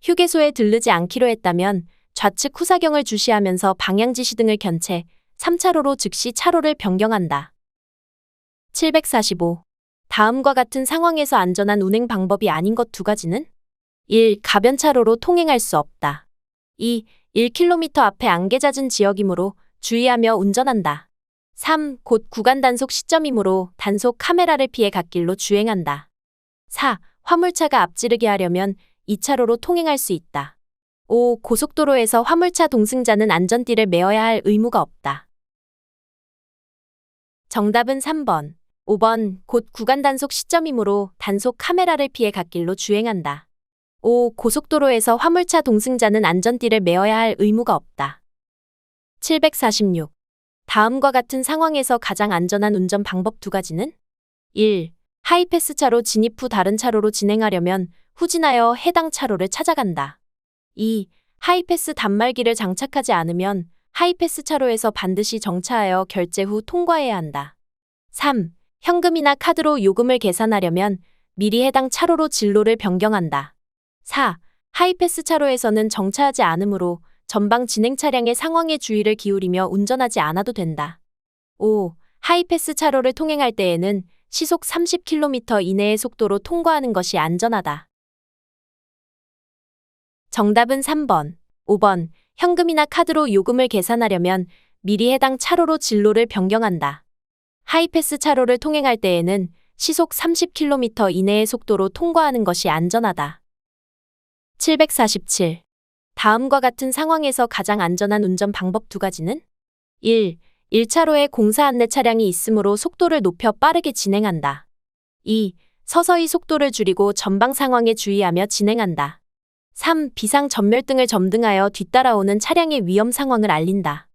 휴게소에 들르지 않기로 했다면 좌측 후사경을 주시하면서 방향지시 등을 켠 채 3차로로 즉시 차로를 변경한다. 745. 다음과 같은 상황에서 안전한 운행 방법이 아닌 것 두 가지는? 1. 가변차로로 통행할 수 없다. 2. 1km 앞에 안개 잦은 지역이므로 주의하며 운전한다. 3. 곧 구간 단속 시점이므로 단속 카메라를 피해 갓길로 주행한다. 4. 화물차가 앞지르게 하려면 2차로로 통행할 수 있다. 5. 고속도로에서 화물차 동승자는 안전띠를 매어야 할 의무가 없다. 정답은 3번, 5번. 곧 구간 단속 시점이므로 단속 카메라를 피해 갓길로 주행한다. 5. 고속도로에서 화물차 동승자는 안전띠를 매어야 할 의무가 없다. 746. 다음과 같은 상황에서 가장 안전한 운전 방법 두 가지는? 1. 하이패스 차로 진입 후 다른 차로로 진행하려면 후진하여 해당 차로를 찾아간다. 2. 하이패스 단말기를 장착하지 않으면 하이패스 차로에서 반드시 정차하여 결제 후 통과해야 한다. 3. 현금이나 카드로 요금을 계산하려면 미리 해당 차로로 진로를 변경한다. 4. 하이패스 차로에서는 정차하지 않으므로 전방 진행 차량의 상황에 주의를 기울이며 운전하지 않아도 된다. 5. 하이패스 차로를 통행할 때에는 시속 30km 이내의 속도로 통과하는 것이 안전하다. 정답은 3번, 5번. 현금이나 카드로 요금을 계산하려면 미리 해당 차로로 진로를 변경한다. 하이패스 차로를 통행할 때에는 시속 30km 이내의 속도로 통과하는 것이 안전하다. 747. 다음과 같은 상황에서 가장 안전한 운전 방법 두 가지는? 1. 1차로에 공사 안내 차량이 있으므로 속도를 높여 빠르게 진행한다. 2. 서서히 속도를 줄이고 전방 상황에 주의하며 진행한다. 3. 비상 전멸등을 점등하여 뒤따라오는 차량의 위험 상황을 알린다.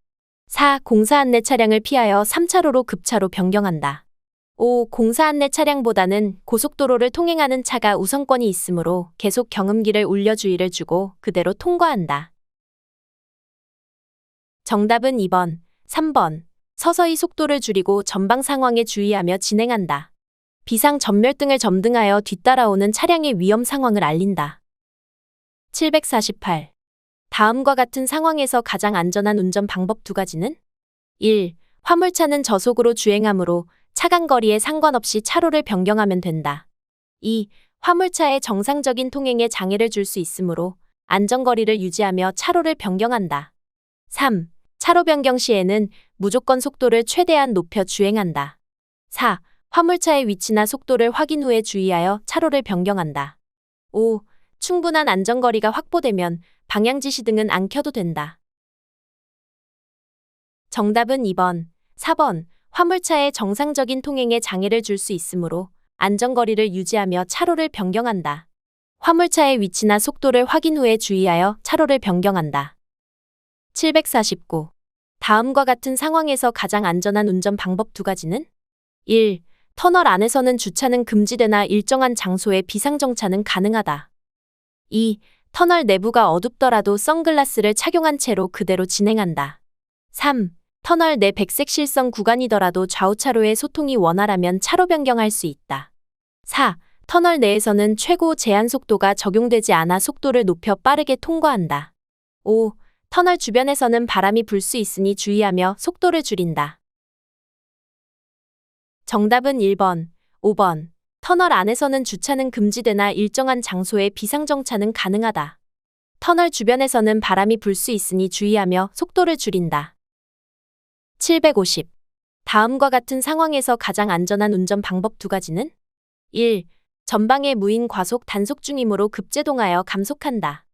4. 공사 안내 차량을 피하여 3차로로 급차로 변경한다. 5. 공사 안내 차량보다는 고속도로를 통행하는 차가 우선권이 있으므로 계속 경음기를 울려 주의를 주고 그대로 통과한다. 정답은 2번, 3번. 서서히 속도를 줄이고 전방 상황에 주의하며 진행한다. 비상 전멸등을 점등하여 뒤따라오는 차량의 위험 상황을 알린다. 748. 다음과 같은 상황에서 가장 안전한 운전 방법 두 가지는? 1. 화물차는 저속으로 주행하므로 차간 거리에 상관없이 차로를 변경하면 된다. 2. 화물차의 정상적인 통행에 장애를 줄 수 있으므로 안전거리를 유지하며 차로를 변경한다. 3. 차로 변경 시에는 무조건 속도를 최대한 높여 주행한다. 4. 화물차의 위치나 속도를 확인 후에 주의하여 차로를 변경한다. 5. 충분한 안전거리가 확보되면 방향지시 등은 안 켜도 된다. 정답은 2번, 4번. 화물차의 정상적인 통행에 장애를 줄 수 있으므로 안전거리를 유지하며 차로를 변경한다. 화물차의 위치나 속도를 확인 후에 주의하여 차로를 변경한다. 749. 다음과 같은 상황에서 가장 안전한 운전 방법 두 가지는? 1. 터널 안에서는 주차는 금지되나 일정한 장소에 비상정차는 가능하다. 2. 터널 내부가 어둡더라도 선글라스를 착용한 채로 그대로 진행한다. 3. 터널 내 백색 실선 구간이더라도 좌우차로의 소통이 원활하면 차로 변경할 수 있다. 4. 터널 내에서는 최고 제한 속도가 적용되지 않아 속도를 높여 빠르게 통과한다. 5. 터널 주변에서는 바람이 불 수 있으니 주의하며 속도를 줄인다. 정답은 1번, 5번. 터널 안에서는 주차는 금지되나 일정한 장소에 비상정차는 가능하다. 터널 주변에서는 바람이 불 수 있으니 주의하며 속도를 줄인다. 750. 다음과 같은 상황에서 가장 안전한 운전 방법 두 가지는? 1. 전방에 무인 과속 단속 중이므로 급제동하여 감속한다.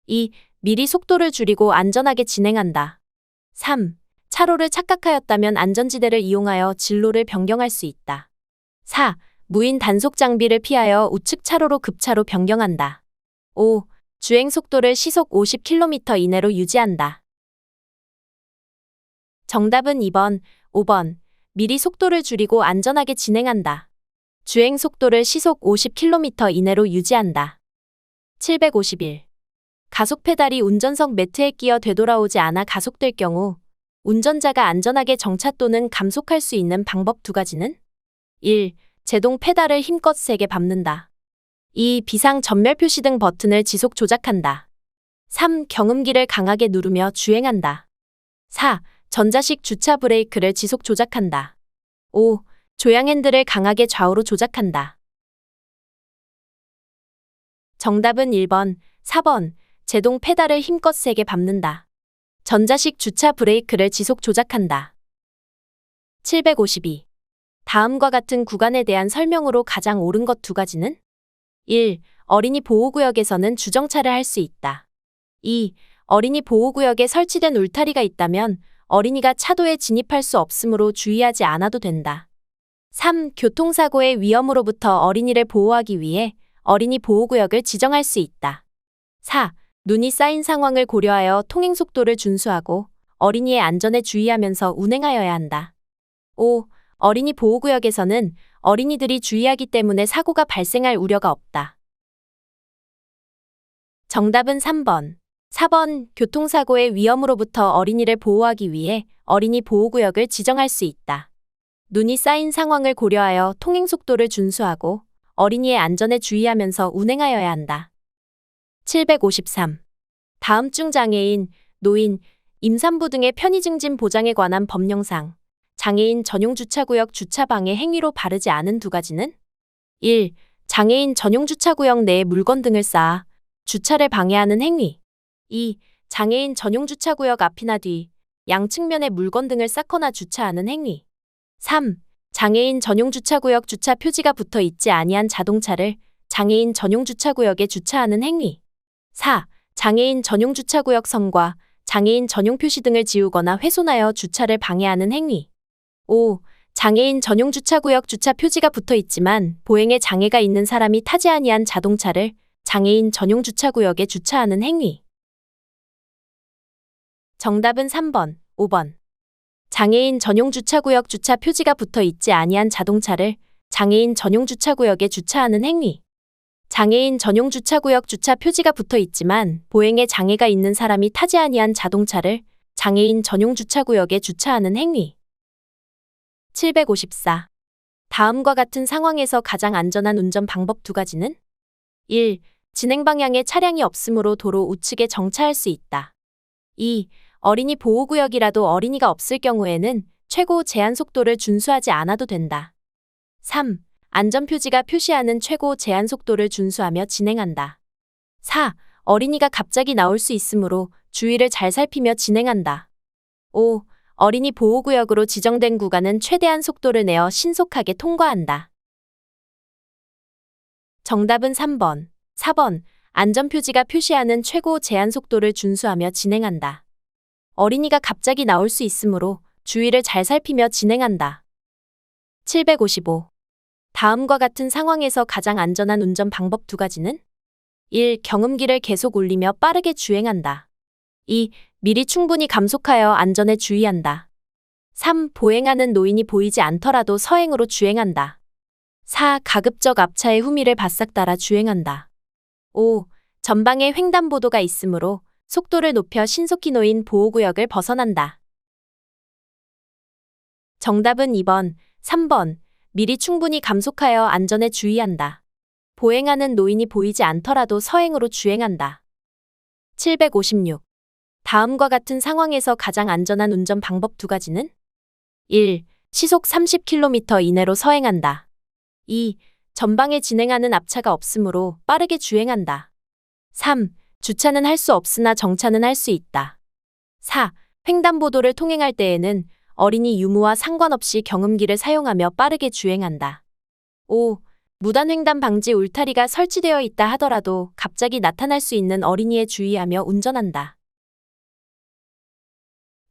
2. 미리 속도를 줄이고 안전하게 진행한다. 3. 차로를 착각하였다면 안전지대를 이용하여 진로를 변경할 수 있다. 4. 무인 단속 장비를 피하여 우측 차로로 급차로 변경한다. 5. 주행 속도를 시속 50km 이내로 유지한다. 정답은 2번, 5번. 미리 속도를 줄이고 안전하게 진행한다. 주행 속도를 시속 50km 이내로 유지한다. 751. 가속 페달이 운전석 매트에 끼어 되돌아오지 않아 가속될 경우 운전자가 안전하게 정차 또는 감속할 수 있는 방법 두 가지는? 1. 제동 페달을 힘껏 세게 밟는다. 2. 비상 전멸 표시 등 버튼을 지속 조작한다. 3. 경음기를 강하게 누르며 주행한다. 4. 전자식 주차 브레이크를 지속 조작한다. 5. 조향 핸들을 강하게 좌우로 조작한다. 정답은 1번, 4번. 제동 페달을 힘껏 세게 밟는다. 전자식 주차 브레이크를 지속 조작한다. 752. 다음과 같은 구간에 대한 설명으로 가장 옳은 것 두 가지는? 1. 어린이 보호구역에서는 주정차를 할 수 있다. 2. 어린이 보호구역에 설치된 울타리가 있다면 어린이가 차도에 진입할 수 없으므로 주의하지 않아도 된다. 3. 교통사고의 위험으로부터 어린이를 보호하기 위해 어린이 보호구역을 지정할 수 있다. 4. 눈이 쌓인 상황을 고려하여 통행속도를 준수하고 어린이의 안전에 주의하면서 운행하여야 한다. 5. 어린이 보호구역에서는 어린이들이 주의하기 때문에 사고가 발생할 우려가 없다. 정답은 3번. 4번. 교통사고의 위험으로부터 어린이를 보호하기 위해 어린이 보호구역을 지정할 수 있다. 눈이 쌓인 상황을 고려하여 통행속도를 준수하고 어린이의 안전에 주의하면서 운행하여야 한다. 753. 다음 중 장애인, 노인, 임산부 등의 편의 증진 보장에 관한 법령상 장애인 전용 주차구역 주차방해 행위로 바르지 않은 두 가지는? 1. 장애인 전용 주차구역 내에 물건 등을 쌓아 주차를 방해하는 행위. 2. 장애인 전용 주차구역 앞이나 뒤, 양측면에 물건 등을 쌓거나 주차하는 행위. 3. 장애인 전용 주차구역 주차 표지가 붙어 있지 아니한 자동차를 장애인 전용 주차구역에 주차하는 행위. 4. 장애인 전용 주차구역 선과 장애인 전용 표시 등을 지우거나 훼손하여 주차를 방해하는 행위. 5. 장애인 전용 주차구역 주차 표지가 붙어 있지만 보행에 장애가 있는 사람이 타지 아니한 자동차를 장애인 전용 주차구역에 주차하는 행위. 정답은 3번, 5번. 장애인 전용 주차구역 주차 표지가 붙어 있지 아니한 자동차를 장애인 전용 주차구역에 주차하는 행위. 장애인 전용 주차구역 주차 표지가 붙어 있지만 보행에 장애가 있는 사람이 타지 아니한 자동차를 장애인 전용 주차구역에 주차하는 행위. 754. 다음과 같은 상황에서 가장 안전한 운전 방법 두 가지는 1. 진행 방향에 차량이 없으므로 도로 우측에 정차할 수 있다. 2. 어린이 보호구역이라도 어린이가 없을 경우에는 최고 제한 속도를 준수하지 않아도 된다. 3. 안전표지가 표시하는 최고 제한 속도를 준수하며 진행한다. 4. 어린이가 갑자기 나올 수 있으므로 주의를 잘 살피며 진행한다. 5. 어린이 보호구역으로 지정된 구간은 최대한 속도를 내어 신속하게 통과한다. 정답은 3번, 4번. 안전표지가 표시하는 최고 제한 속도를 준수하며 진행한다. 어린이가 갑자기 나올 수 있으므로 주의를 잘 살피며 진행한다. 755. 다음과 같은 상황에서 가장 안전한 운전 방법 두 가지는 1. 경음기를 계속 울리며 빠르게 주행한다. 2. 미리 충분히 감속하여 안전에 주의한다. 3. 보행하는 노인이 보이지 않더라도 서행으로 주행한다. 4. 가급적 앞차의 후미를 바싹 따라 주행한다. 5. 전방에 횡단보도가 있으므로 속도를 높여 신속히 놓인 보호구역을 벗어난다. 정답은 2번, 3번. 미리 충분히 감속하여 안전에 주의한다. 보행하는 노인이 보이지 않더라도 서행으로 주행한다. 756. 다음과 같은 상황에서 가장 안전한 운전 방법 두 가지는 1. 시속 30km 이내로 서행한다. 2. 전방에 진행하는 앞차가 없으므로 빠르게 주행한다. 3. 주차는 할 수 없으나 정차는 할 수 있다. 4. 횡단보도를 통행할 때에는 어린이 유무와 상관없이 경음기를 사용하며 빠르게 주행한다. 5. 무단횡단 방지 울타리가 설치되어 있다 하더라도 갑자기 나타날 수 있는 어린이에 주의하며 운전한다.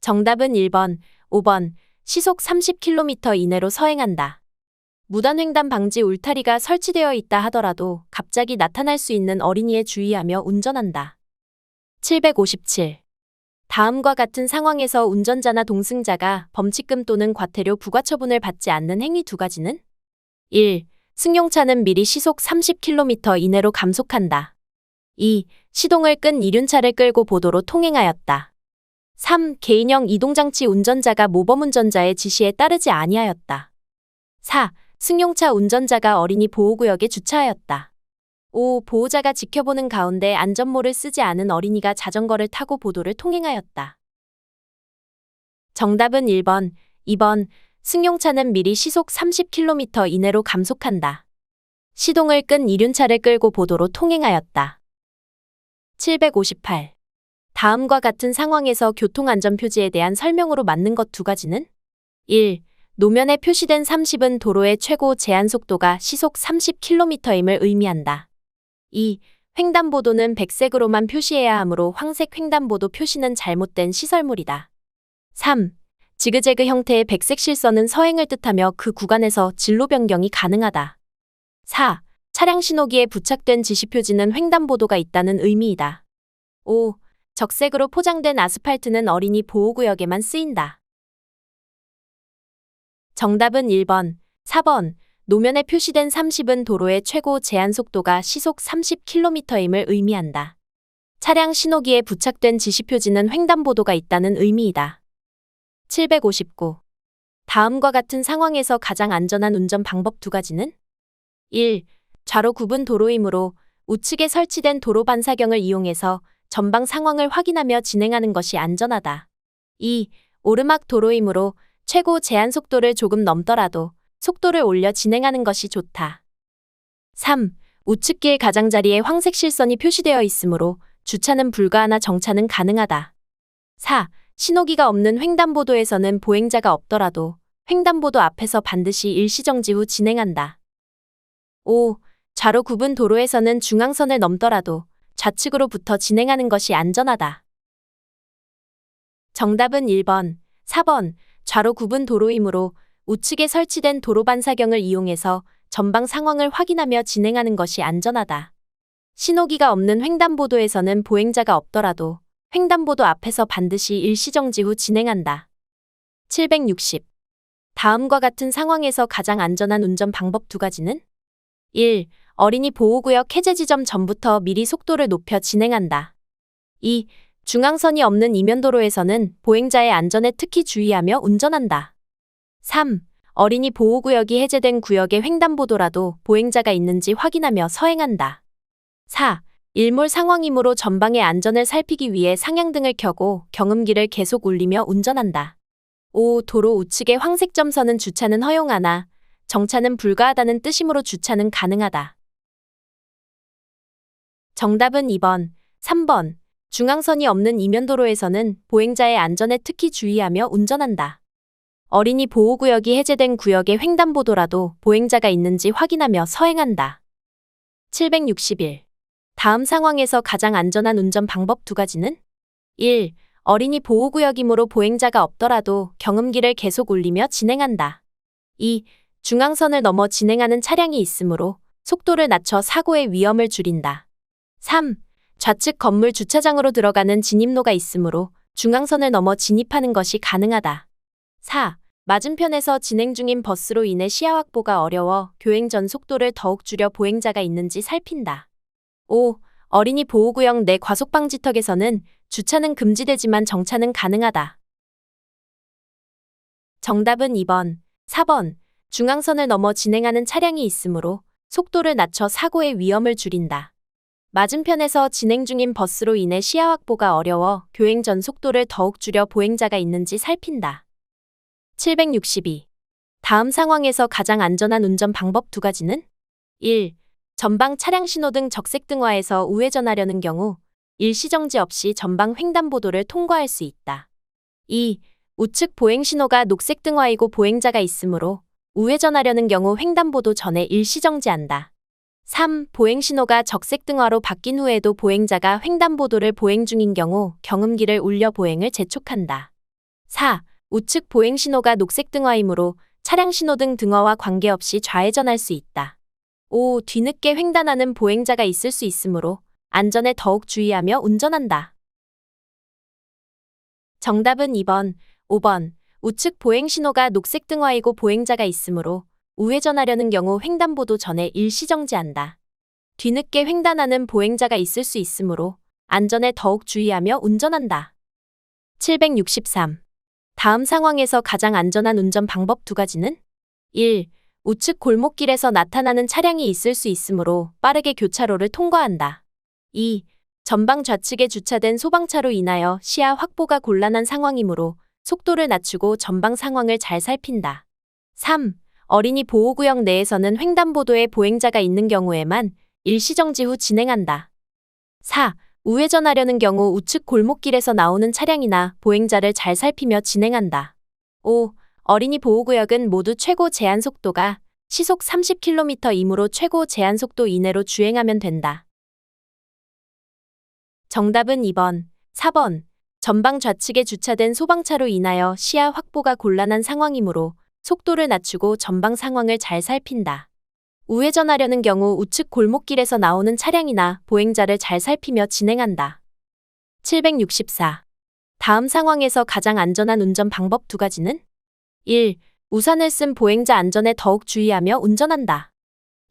정답은 1번, 5번. 시속 30km 이내로 서행한다. 무단횡단 방지 울타리가 설치되어 있다 하더라도 갑자기 나타날 수 있는 어린이에 주의하며 운전한다. 757. 다음과 같은 상황에서 운전자나 동승자가 범칙금 또는 과태료 부과처분을 받지 않는 행위 두 가지는 1. 승용차는 미리 시속 30km 이내로 감속한다. 2. 시동을 끈 이륜차를 끌고 보도로 통행하였다. 3. 개인형 이동장치 운전자가 모범운전자의 지시에 따르지 아니하였다. 4. 승용차 운전자가 어린이 보호구역에 주차하였다. 5. 보호자가 지켜보는 가운데 안전모를 쓰지 않은 어린이가 자전거를 타고 보도를 통행하였다. 정답은 1번, 2번. 승용차는 미리 시속 30km 이내로 감속한다. 시동을 끈 이륜차를 끌고 보도로 통행하였다. 758. 다음과 같은 상황에서 교통안전표지에 대한 설명으로 맞는 것 두 가지는 1. 노면에 표시된 30은 도로의 최고 제한 속도가 시속 30km임을 의미한다. 2. 횡단보도는 백색으로만 표시해야 하므로 황색 횡단보도 표시는 잘못된 시설물이다. 3. 지그재그 형태의 백색 실선은 서행을 뜻하며 그 구간에서 진로 변경이 가능하다. 4. 차량 신호기에 부착된 지시표지는 횡단보도가 있다는 의미이다. 5. 적색으로 포장된 아스팔트는 어린이 보호구역에만 쓰인다. 정답은 1번, 4번. 노면에 표시된 30은 도로의 최고 제한 속도가 시속 30km임을 의미한다. 차량 신호기에 부착된 지시표지는 횡단보도가 있다는 의미이다. 759. 다음과 같은 상황에서 가장 안전한 운전 방법 두 가지는 1. 좌로 구분 도로이므로 우측에 설치된 도로 반사경을 이용해서 전방 상황을 확인하며 진행하는 것이 안전하다. 2. 오르막 도로이므로 최고 제한 속도를 조금 넘더라도 속도를 올려 진행하는 것이 좋다. 3. 우측길 가장자리에 황색 실선이 표시되어 있으므로 주차는 불가하나 정차는 가능하다. 4. 신호기가 없는 횡단보도에서는 보행자가 없더라도 횡단보도 앞에서 반드시 일시정지 후 진행한다. 5. 좌로 구분 도로에서는 중앙선을 넘더라도 좌측으로부터 진행하는 것이 안전하다. 정답은 1번, 4번. 좌로 구분 도로이므로 우측에 설치된 도로 반사경을 이용해서 전방 상황을 확인하며 진행하는 것이 안전하다. 신호기가 없는 횡단보도에서는 보행자가 없더라도 횡단보도 앞에서 반드시 일시정지 후 진행한다. 760. 다음과 같은 상황에서 가장 안전한 운전 방법 두 가지는? 1. 어린이 보호구역 해제 지점 전부터 미리 속도를 높여 진행한다. 2. 중앙선이 없는 이면도로에서는 보행자의 안전에 특히 주의하며 운전한다. 3. 어린이 보호구역이 해제된 구역의 횡단보도라도 보행자가 있는지 확인하며 서행한다. 4. 일몰 상황이므로 전방의 안전을 살피기 위해 상향등을 켜고 경음기를 계속 울리며 운전한다. 5. 도로 우측의 황색 점선은 주차는 허용하나 정차는 불가하다는 뜻이므로 주차는 가능하다. 정답은 2번, 3번. 중앙선이 없는 이면도로에서는 보행자의 안전에 특히 주의하며 운전한다. 어린이 보호구역이 해제된 구역의 횡단보도라도 보행자가 있는지 확인하며 서행한다. 761. 다음 상황에서 가장 안전한 운전 방법 두 가지는? 1. 어린이 보호구역이므로 보행자가 없더라도 경음기를 계속 울리며 진행한다. 2. 중앙선을 넘어 진행하는 차량이 있으므로 속도를 낮춰 사고의 위험을 줄인다. 3. 좌측 건물 주차장으로 들어가는 진입로가 있으므로 중앙선을 넘어 진입하는 것이 가능하다. 4. 맞은편에서 진행 중인 버스로 인해 시야 확보가 어려워 교행 전 속도를 더욱 줄여 보행자가 있는지 살핀다. 5. 어린이 보호구역 내 과속방지턱에서는 주차는 금지되지만 정차는 가능하다. 정답은 2번, 4번. 중앙선을 넘어 진행하는 차량이 있으므로 속도를 낮춰 사고의 위험을 줄인다. 맞은편에서 진행 중인 버스로 인해 시야 확보가 어려워 교행 전 속도를 더욱 줄여 보행자가 있는지 살핀다. 762. 다음 상황에서 가장 안전한 운전 방법 두 가지는? 1. 전방 차량 신호등 적색등화에서 우회전하려는 경우 일시정지 없이 전방 횡단보도를 통과할 수 있다. 2. 우측 보행신호가 녹색등화이고 보행자가 있으므로 우회전하려는 경우 횡단보도 전에 일시정지한다. 3. 보행신호가 적색등화로 바뀐 후에도 보행자가 횡단보도를 보행 중인 경우 경음기를 울려 보행을 재촉한다. 4. 우측 보행신호가 녹색등화이므로 차량 신호등 등화와 관계없이 좌회전할 수 있다. 5. 뒤늦게 횡단하는 보행자가 있을 수 있으므로 안전에 더욱 주의하며 운전한다. 정답은 2번, 5번. 우측 보행신호가 녹색등화이고 보행자가 있으므로 우회전하려는 경우 횡단보도 전에 일시정지한다. 뒤늦게 횡단하는 보행자가 있을 수 있으므로 안전에 더욱 주의하며 운전한다. 763. 다음 상황에서 가장 안전한 운전 방법 두 가지는? 1. 우측 골목길에서 나타나는 차량이 있을 수 있으므로 빠르게 교차로를 통과한다. 2. 전방 좌측에 주차된 소방차로 인하여 시야 확보가 곤란한 상황이므로 속도를 낮추고 전방 상황을 잘 살핀다. 3. 어린이 보호구역 내에서는 횡단보도에 보행자가 있는 경우에만 일시정지 후 진행한다. 4. 우회전하려는 경우 우측 골목길에서 나오는 차량이나 보행자를 잘 살피며 진행한다. 5. 어린이 보호구역은 모두 최고 제한 속도가 시속 30km이므로 최고 제한 속도 이내로 주행하면 된다. 정답은 2번, 4번. 전방 좌측에 주차된 소방차로 인하여 시야 확보가 곤란한 상황이므로 속도를 낮추고 전방 상황을 잘 살핀다. 우회전하려는 경우 우측 골목길에서 나오는 차량이나 보행자를 잘 살피며 진행한다. 764. 다음 상황에서 가장 안전한 운전 방법 두 가지는? 1. 우산을 쓴 보행자 안전에 더욱 주의하며 운전한다.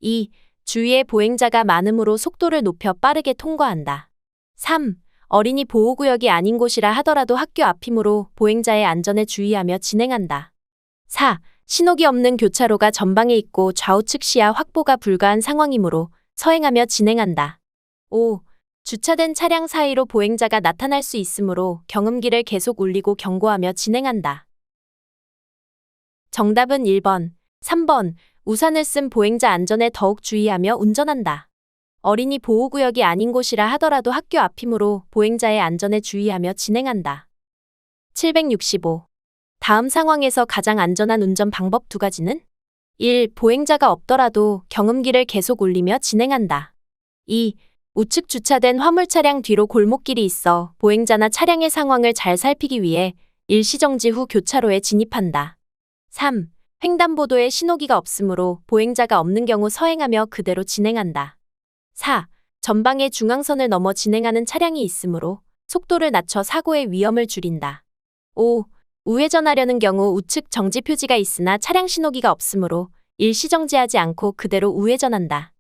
2. 주위에 보행자가 많으므로 속도를 높여 빠르게 통과한다. 3. 어린이 보호구역이 아닌 곳이라 하더라도 학교 앞이므로 보행자의 안전에 주의하며 진행한다. 4. 신호기 없는 교차로가 전방에 있고 좌우측 시야 확보가 불가한 상황이므로 서행하며 진행한다. 5. 주차된 차량 사이로 보행자가 나타날 수 있으므로 경음기를 계속 울리고 경고하며 진행한다. 정답은 1번, 3번. 우산을 쓴 보행자 안전에 더욱 주의하며 운전한다. 어린이 보호구역이 아닌 곳이라 하더라도 학교 앞이므로 보행자의 안전에 주의하며 진행한다. 765. 다음 상황에서 가장 안전한 운전 방법 두 가지는? 1. 보행자가 없더라도 경음기를 계속 울리며 진행한다. 2. 우측 주차된 화물 차량 뒤로 골목길이 있어 보행자나 차량의 상황을 잘 살피기 위해 일시정지 후 교차로에 진입한다. 3. 횡단보도에 신호기가 없으므로 보행자가 없는 경우 서행하며 그대로 진행한다. 4. 전방에 중앙선을 넘어 진행하는 차량이 있으므로 속도를 낮춰 사고의 위험을 줄인다. 5. 우회전하려는 경우 우측 정지 표지가 있으나 차량 신호기가 없으므로 일시 정지하지 않고 그대로 우회전한다.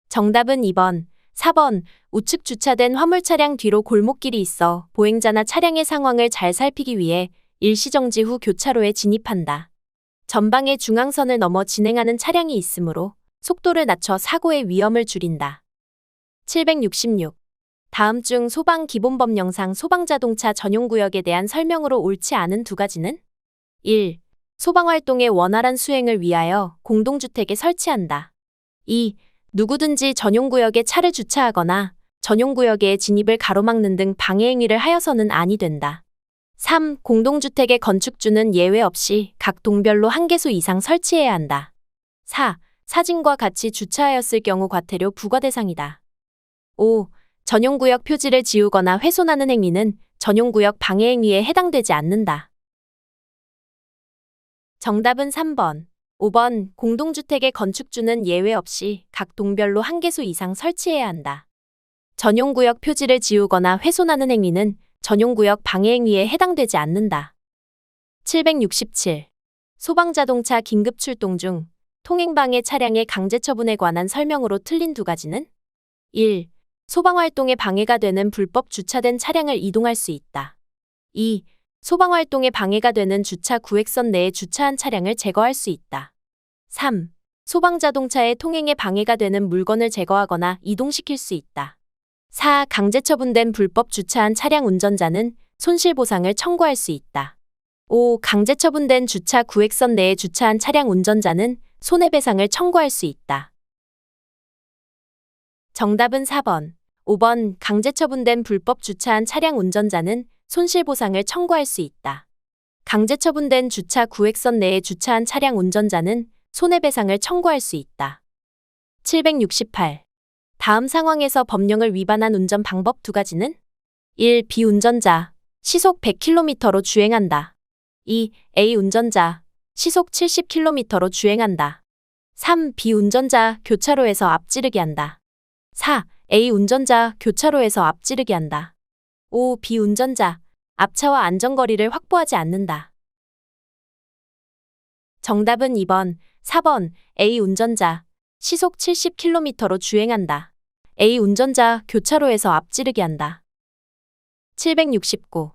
정답은 2번, 4번. 우측 주차된 화물 차량 뒤로 골목길이 있어 보행자나 차량의 상황을 잘 살피기 위해 일시 정지 후 교차로에 진입한다. 전방의 중앙선을 넘어 진행하는 차량이 있으므로 속도를 낮춰 사고의 위험을 줄인다. 766. 다음 중 소방 기본법령상 소방자동차 전용구역에 대한 설명으로 옳지 않은 두 가지는? 1. 소방활동의 원활한 수행을 위하여 공동주택에 설치한다. 2. 누구든지 전용구역에 차를 주차하거나 전용구역에 진입을 가로막는 등 방해행위를 하여서는 아니 된다. 3. 공동주택의 건축주는 예외 없이 각 동별로 1개소 이상 설치해야 한다. 4. 사진과 같이 주차하였을 경우 과태료 부과 대상이다. 5. 전용구역 표지를 지우거나 훼손하는 행위는 전용구역 방해행위에 해당되지 않는다. 정답은 3번. 5번. 공동주택의 건축주는 예외 없이 각 동별로 1개소 이상 설치해야 한다. 전용구역 표지를 지우거나 훼손하는 행위는 전용구역 방해행위에 해당되지 않는다. 767. 소방자동차 긴급출동 중 통행방해 차량의 강제처분에 관한 설명으로 틀린 두 가지는? 1. 소방활동에 방해가 되는 불법 주차된 차량을 이동할 수 있다. 2. 소방활동에 방해가 되는 주차 구획선 내에 주차한 차량을 제거할 수 있다. 3. 소방자동차의 통행에 방해가 되는 물건을 제거하거나 이동시킬 수 있다. 4. 강제처분된 불법 주차한 차량 운전자는 손실보상을 청구할 수 있다. 5. 강제처분된 주차 구획선 내에 주차한 차량 운전자는 손해배상을 청구할 수 있다. 정답은 4번. 5번. 강제처분된 불법 주차한 차량 운전자는 손실보상을 청구할 수 있다. 강제처분된 주차 구획선 내에 주차한 차량 운전자는 손해배상을 청구할 수 있다. 768. 다음 상황에서 법령을 위반한 운전 방법 두 가지는? 1. B운전자, 시속 100km로 주행한다. 2. A운전자, 시속 70km로 주행한다. 3. B운전자, 교차로에서 앞지르기 한다. 4. A운전자, 교차로에서 앞지르기 한다. 5. B운전자, 앞차와 안전거리를 확보하지 않는다. 정답은 2번, 4번. A운전자, 시속 70km로 주행한다. A운전자, 교차로에서 앞지르기 한다. 769.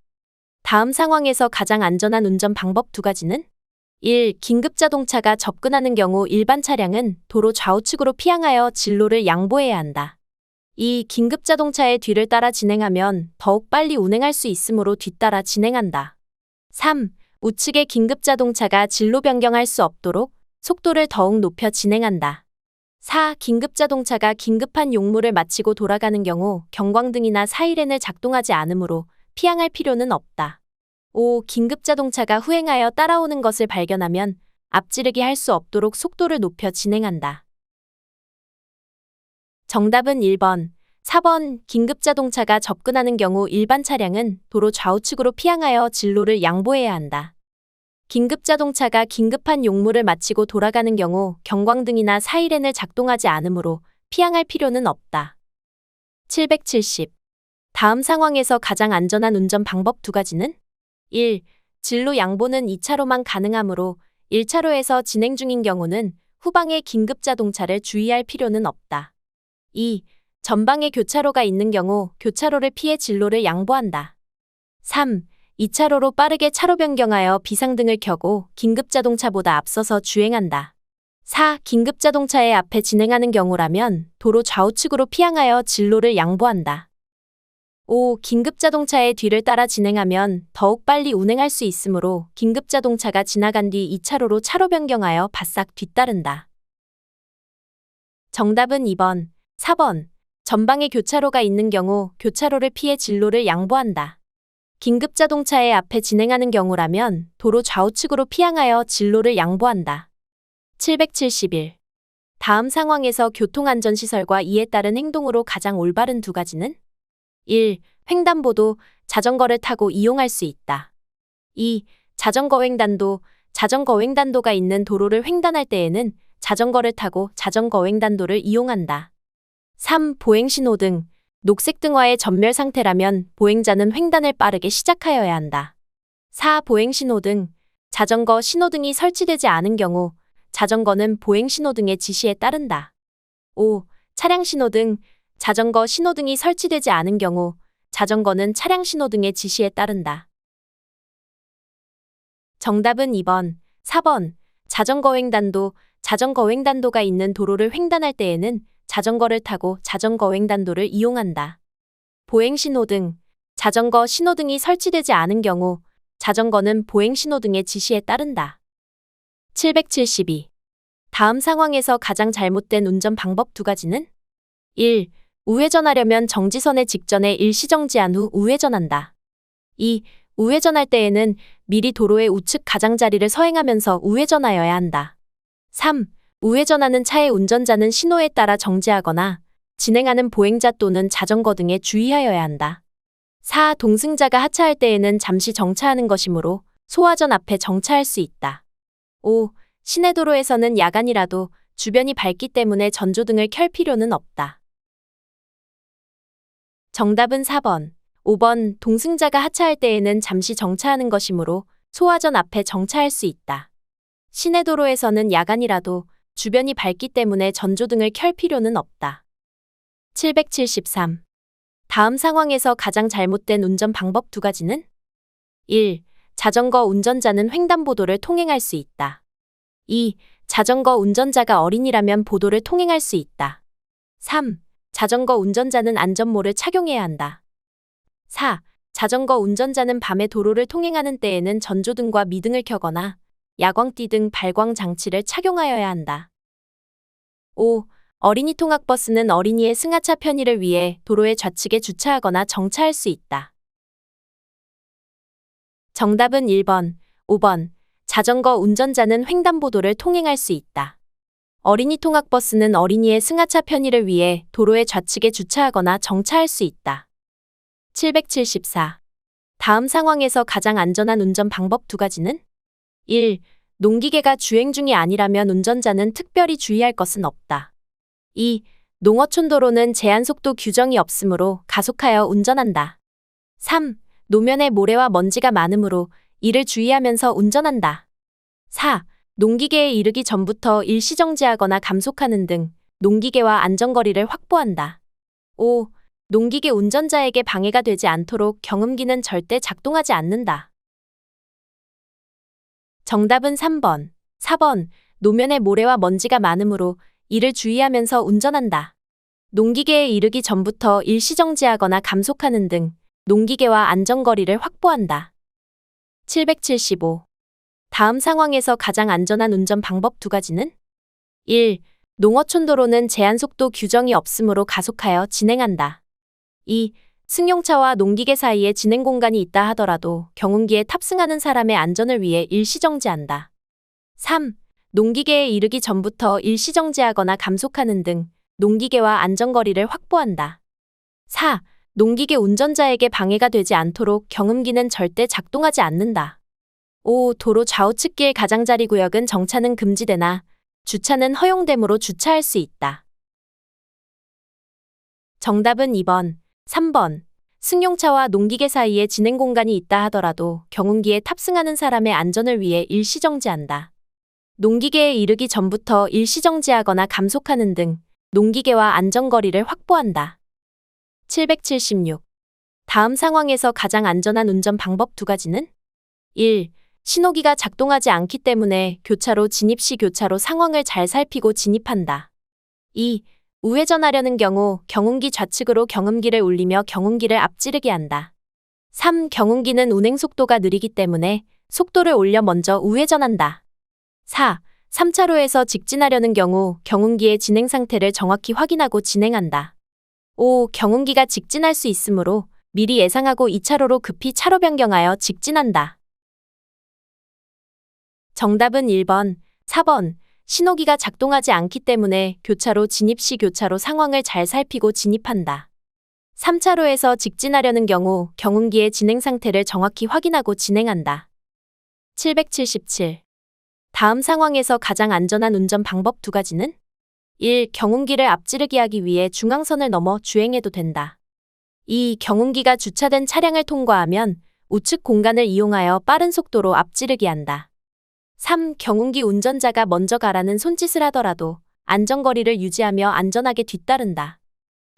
다음 상황에서 가장 안전한 운전 방법 두 가지는? 1. 긴급자동차가 접근하는 경우 일반 차량은 도로 좌우측으로 피항하여 진로를 양보해야 한다. 2. 긴급자동차의 뒤를 따라 진행하면 더욱 빨리 운행할 수 있으므로 뒤따라 진행한다. 3. 우측의 긴급자동차가 진로 변경할 수 없도록 속도를 더욱 높여 진행한다. 4. 긴급자동차가 긴급한 용무를 마치고 돌아가는 경우 경광등이나 사이렌을 작동하지 않으므로 피항할 필요는 없다. 5. 긴급자동차가 후행하여 따라오는 것을 발견하면 앞지르기 할 수 없도록 속도를 높여 진행한다. 정답은 1번, 4번. 긴급자동차가 접근하는 경우 일반 차량은 도로 좌우측으로 피항하여 진로를 양보해야 한다. 긴급자동차가 긴급한 용무를 마치고 돌아가는 경우 경광등이나 사이렌을 작동하지 않으므로 피항할 필요는 없다. 770. 다음 상황에서 가장 안전한 운전 방법 두 가지는? 1. 진로 양보는 2차로만 가능하므로 1차로에서 진행 중인 경우는 후방의 긴급자동차를 주의할 필요는 없다. 2. 전방에 교차로가 있는 경우 교차로를 피해 진로를 양보한다. 3. 2차로로 빠르게 차로 변경하여 비상등을 켜고 긴급자동차보다 앞서서 주행한다. 4. 긴급자동차의 앞에 진행하는 경우라면 도로 좌우측으로 피항하여 진로를 양보한다. 5. 긴급자동차의 뒤를 따라 진행하면 더욱 빨리 운행할 수 있으므로 긴급자동차가 지나간 뒤 2차로로 차로 변경하여 바싹 뒤따른다. 정답은 2번, 4번. 전방에 교차로가 있는 경우 교차로를 피해 진로를 양보한다. 긴급자동차의 앞에 진행하는 경우라면 도로 좌우측으로 피항하여 진로를 양보한다. 771. 다음 상황에서 교통안전시설과 이에 따른 행동으로 가장 올바른 두 가지는? 1. 횡단보도, 자전거를 타고 이용할 수 있다. 2. 자전거 횡단도, 자전거 횡단도가 있는 도로를 횡단할 때에는 자전거를 타고 자전거 횡단도를 이용한다. 3. 보행신호등, 녹색 등화의 전멸 상태라면 보행자는 횡단을 빠르게 시작하여야 한다. 4. 보행 신호등. 자전거 신호등이 설치되지 않은 경우 자전거는 보행 신호등의 지시에 따른다. 5. 차량 신호등. 자전거 신호등이 설치되지 않은 경우 자전거는 차량 신호등의 지시에 따른다. 정답은 2번, 4번. 자전거 횡단도. 자전거 횡단도가 있는 도로를 횡단할 때에는 자전거를 타고 자전거 횡단도를 이용한다. 보행 신호등. 자전거 신호등이 설치되지 않은 경우 자전거는 보행 신호등의 지시에 따른다. 772. 다음 상황에서 가장 잘못된 운전 방법 2가지는? 1. 우회전하려면 정지선에 직전에 일시정지한 후 우회전한다. 2. 우회전할 때에는 미리 도로의 우측 가장자리를 서행하면서 우회전하여야 한다. 3. 우회전하는 차의 운전자는 신호에 따라 정지하거나 진행하는 보행자 또는 자전거 등에 주의하여야 한다. 4. 동승자가 하차할 때에는 잠시 정차하는 것이므로 소화전 앞에 정차할 수 있다. 5. 시내도로에서는 야간이라도 주변이 밝기 때문에 전조등을 켤 필요는 없다. 정답은 4번, 5번. 동승자가 하차할 때에는 잠시 정차하는 것이므로 소화전 앞에 정차할 수 있다. 시내도로에서는 야간이라도 주변이 밝기 때문에 전조등을 켤 필요는 없다. 773. 다음 상황에서 가장 잘못된 운전 방법 2가지는? 1. 자전거 운전자는 횡단보도를 통행할 수 있다. 2. 자전거 운전자가 어린이라면 보도를 통행할 수 있다. 3. 자전거 운전자는 안전모를 착용해야 한다. 4. 자전거 운전자는 밤에 도로를 통행하는 때에는 전조등과 미등을 켜거나 야광띠 등 발광 장치를 착용하여야 한다. 5. 어린이 통학버스는 어린이의 승하차 편의를 위해 도로의 좌측에 주차하거나 정차할 수 있다. 정답은 1번, 5번. 자전거 운전자는 횡단보도를 통행할 수 있다. 어린이 통학버스는 어린이의 승하차 편의를 위해 도로의 좌측에 주차하거나 정차할 수 있다. 774. 다음 상황에서 가장 안전한 운전 방법 2가지는? 1. 농기계가 주행 중이 아니라면 운전자는 특별히 주의할 것은 없다. 2. 농어촌 도로는 제한속도 규정이 없으므로 가속하여 운전한다. 3. 노면에 모래와 먼지가 많으므로 이를 주의하면서 운전한다. 4. 농기계에 이르기 전부터 일시정지하거나 감속하는 등 농기계와 안전거리를 확보한다. 5. 농기계 운전자에게 방해가 되지 않도록 경음기는 절대 작동하지 않는다. 정답은 3번, 4번. 노면에 모래와 먼지가 많으므로 이를 주의하면서 운전한다. 농기계에 이르기 전부터 일시정지하거나 감속하는 등 농기계와 안전거리를 확보한다. 775. 다음 상황에서 가장 안전한 운전 방법 2가지는? 1. 농어촌 도로는 제한속도 규정이 없으므로 가속하여 진행한다. 2. 승용차와 농기계 사이에 진행 공간이 있다 하더라도 경운기에 탑승하는 사람의 안전을 위해 일시정지한다. 3. 농기계에 이르기 전부터 일시정지하거나 감속하는 등 농기계와 안전거리를 확보한다. 4. 농기계 운전자에게 방해가 되지 않도록 경음기는 절대 작동하지 않는다. 5. 도로 좌우측길 가장자리 구역은 정차는 금지되나 주차는 허용되므로 주차할 수 있다. 정답은 2번, 3번. 승용차와 농기계 사이에 진행 공간이 있다 하더라도 경운기에 탑승하는 사람의 안전을 위해 일시정지한다. 농기계에 이르기 전부터 일시정지하거나 감속하는 등 농기계와 안전거리를 확보한다. 776. 다음 상황에서 가장 안전한 운전 방법 2가지는? 1. 신호기가 작동하지 않기 때문에 교차로 진입 시 교차로 상황을 잘 살피고 진입한다. 2. 우회전하려는 경우 경운기 좌측으로 경음기를 울리며 경운기를 앞지르게 한다. 3. 경운기는 운행 속도가 느리기 때문에 속도를 올려 먼저 우회전한다. 4. 3차로에서 직진하려는 경우 경운기의 진행 상태를 정확히 확인하고 진행한다. 5. 경운기가 직진할 수 있으므로 미리 예상하고 2차로로 급히 차로 변경하여 직진한다. 정답은 1번, 4번. 신호기가 작동하지 않기 때문에 교차로 진입 시 교차로 상황을 잘 살피고 진입한다. 3차로에서 직진하려는 경우 경운기의 진행 상태를 정확히 확인하고 진행한다. 777. 다음 상황에서 가장 안전한 운전 방법 2가지는? 1. 경운기를 앞지르기 하기 위해 중앙선을 넘어 주행해도 된다. 2. 경운기가 주차된 차량을 통과하면 우측 공간을 이용하여 빠른 속도로 앞지르기 한다. 3. 경운기 운전자가 먼저 가라는 손짓을 하더라도 안전거리를 유지하며 안전하게 뒤따른다.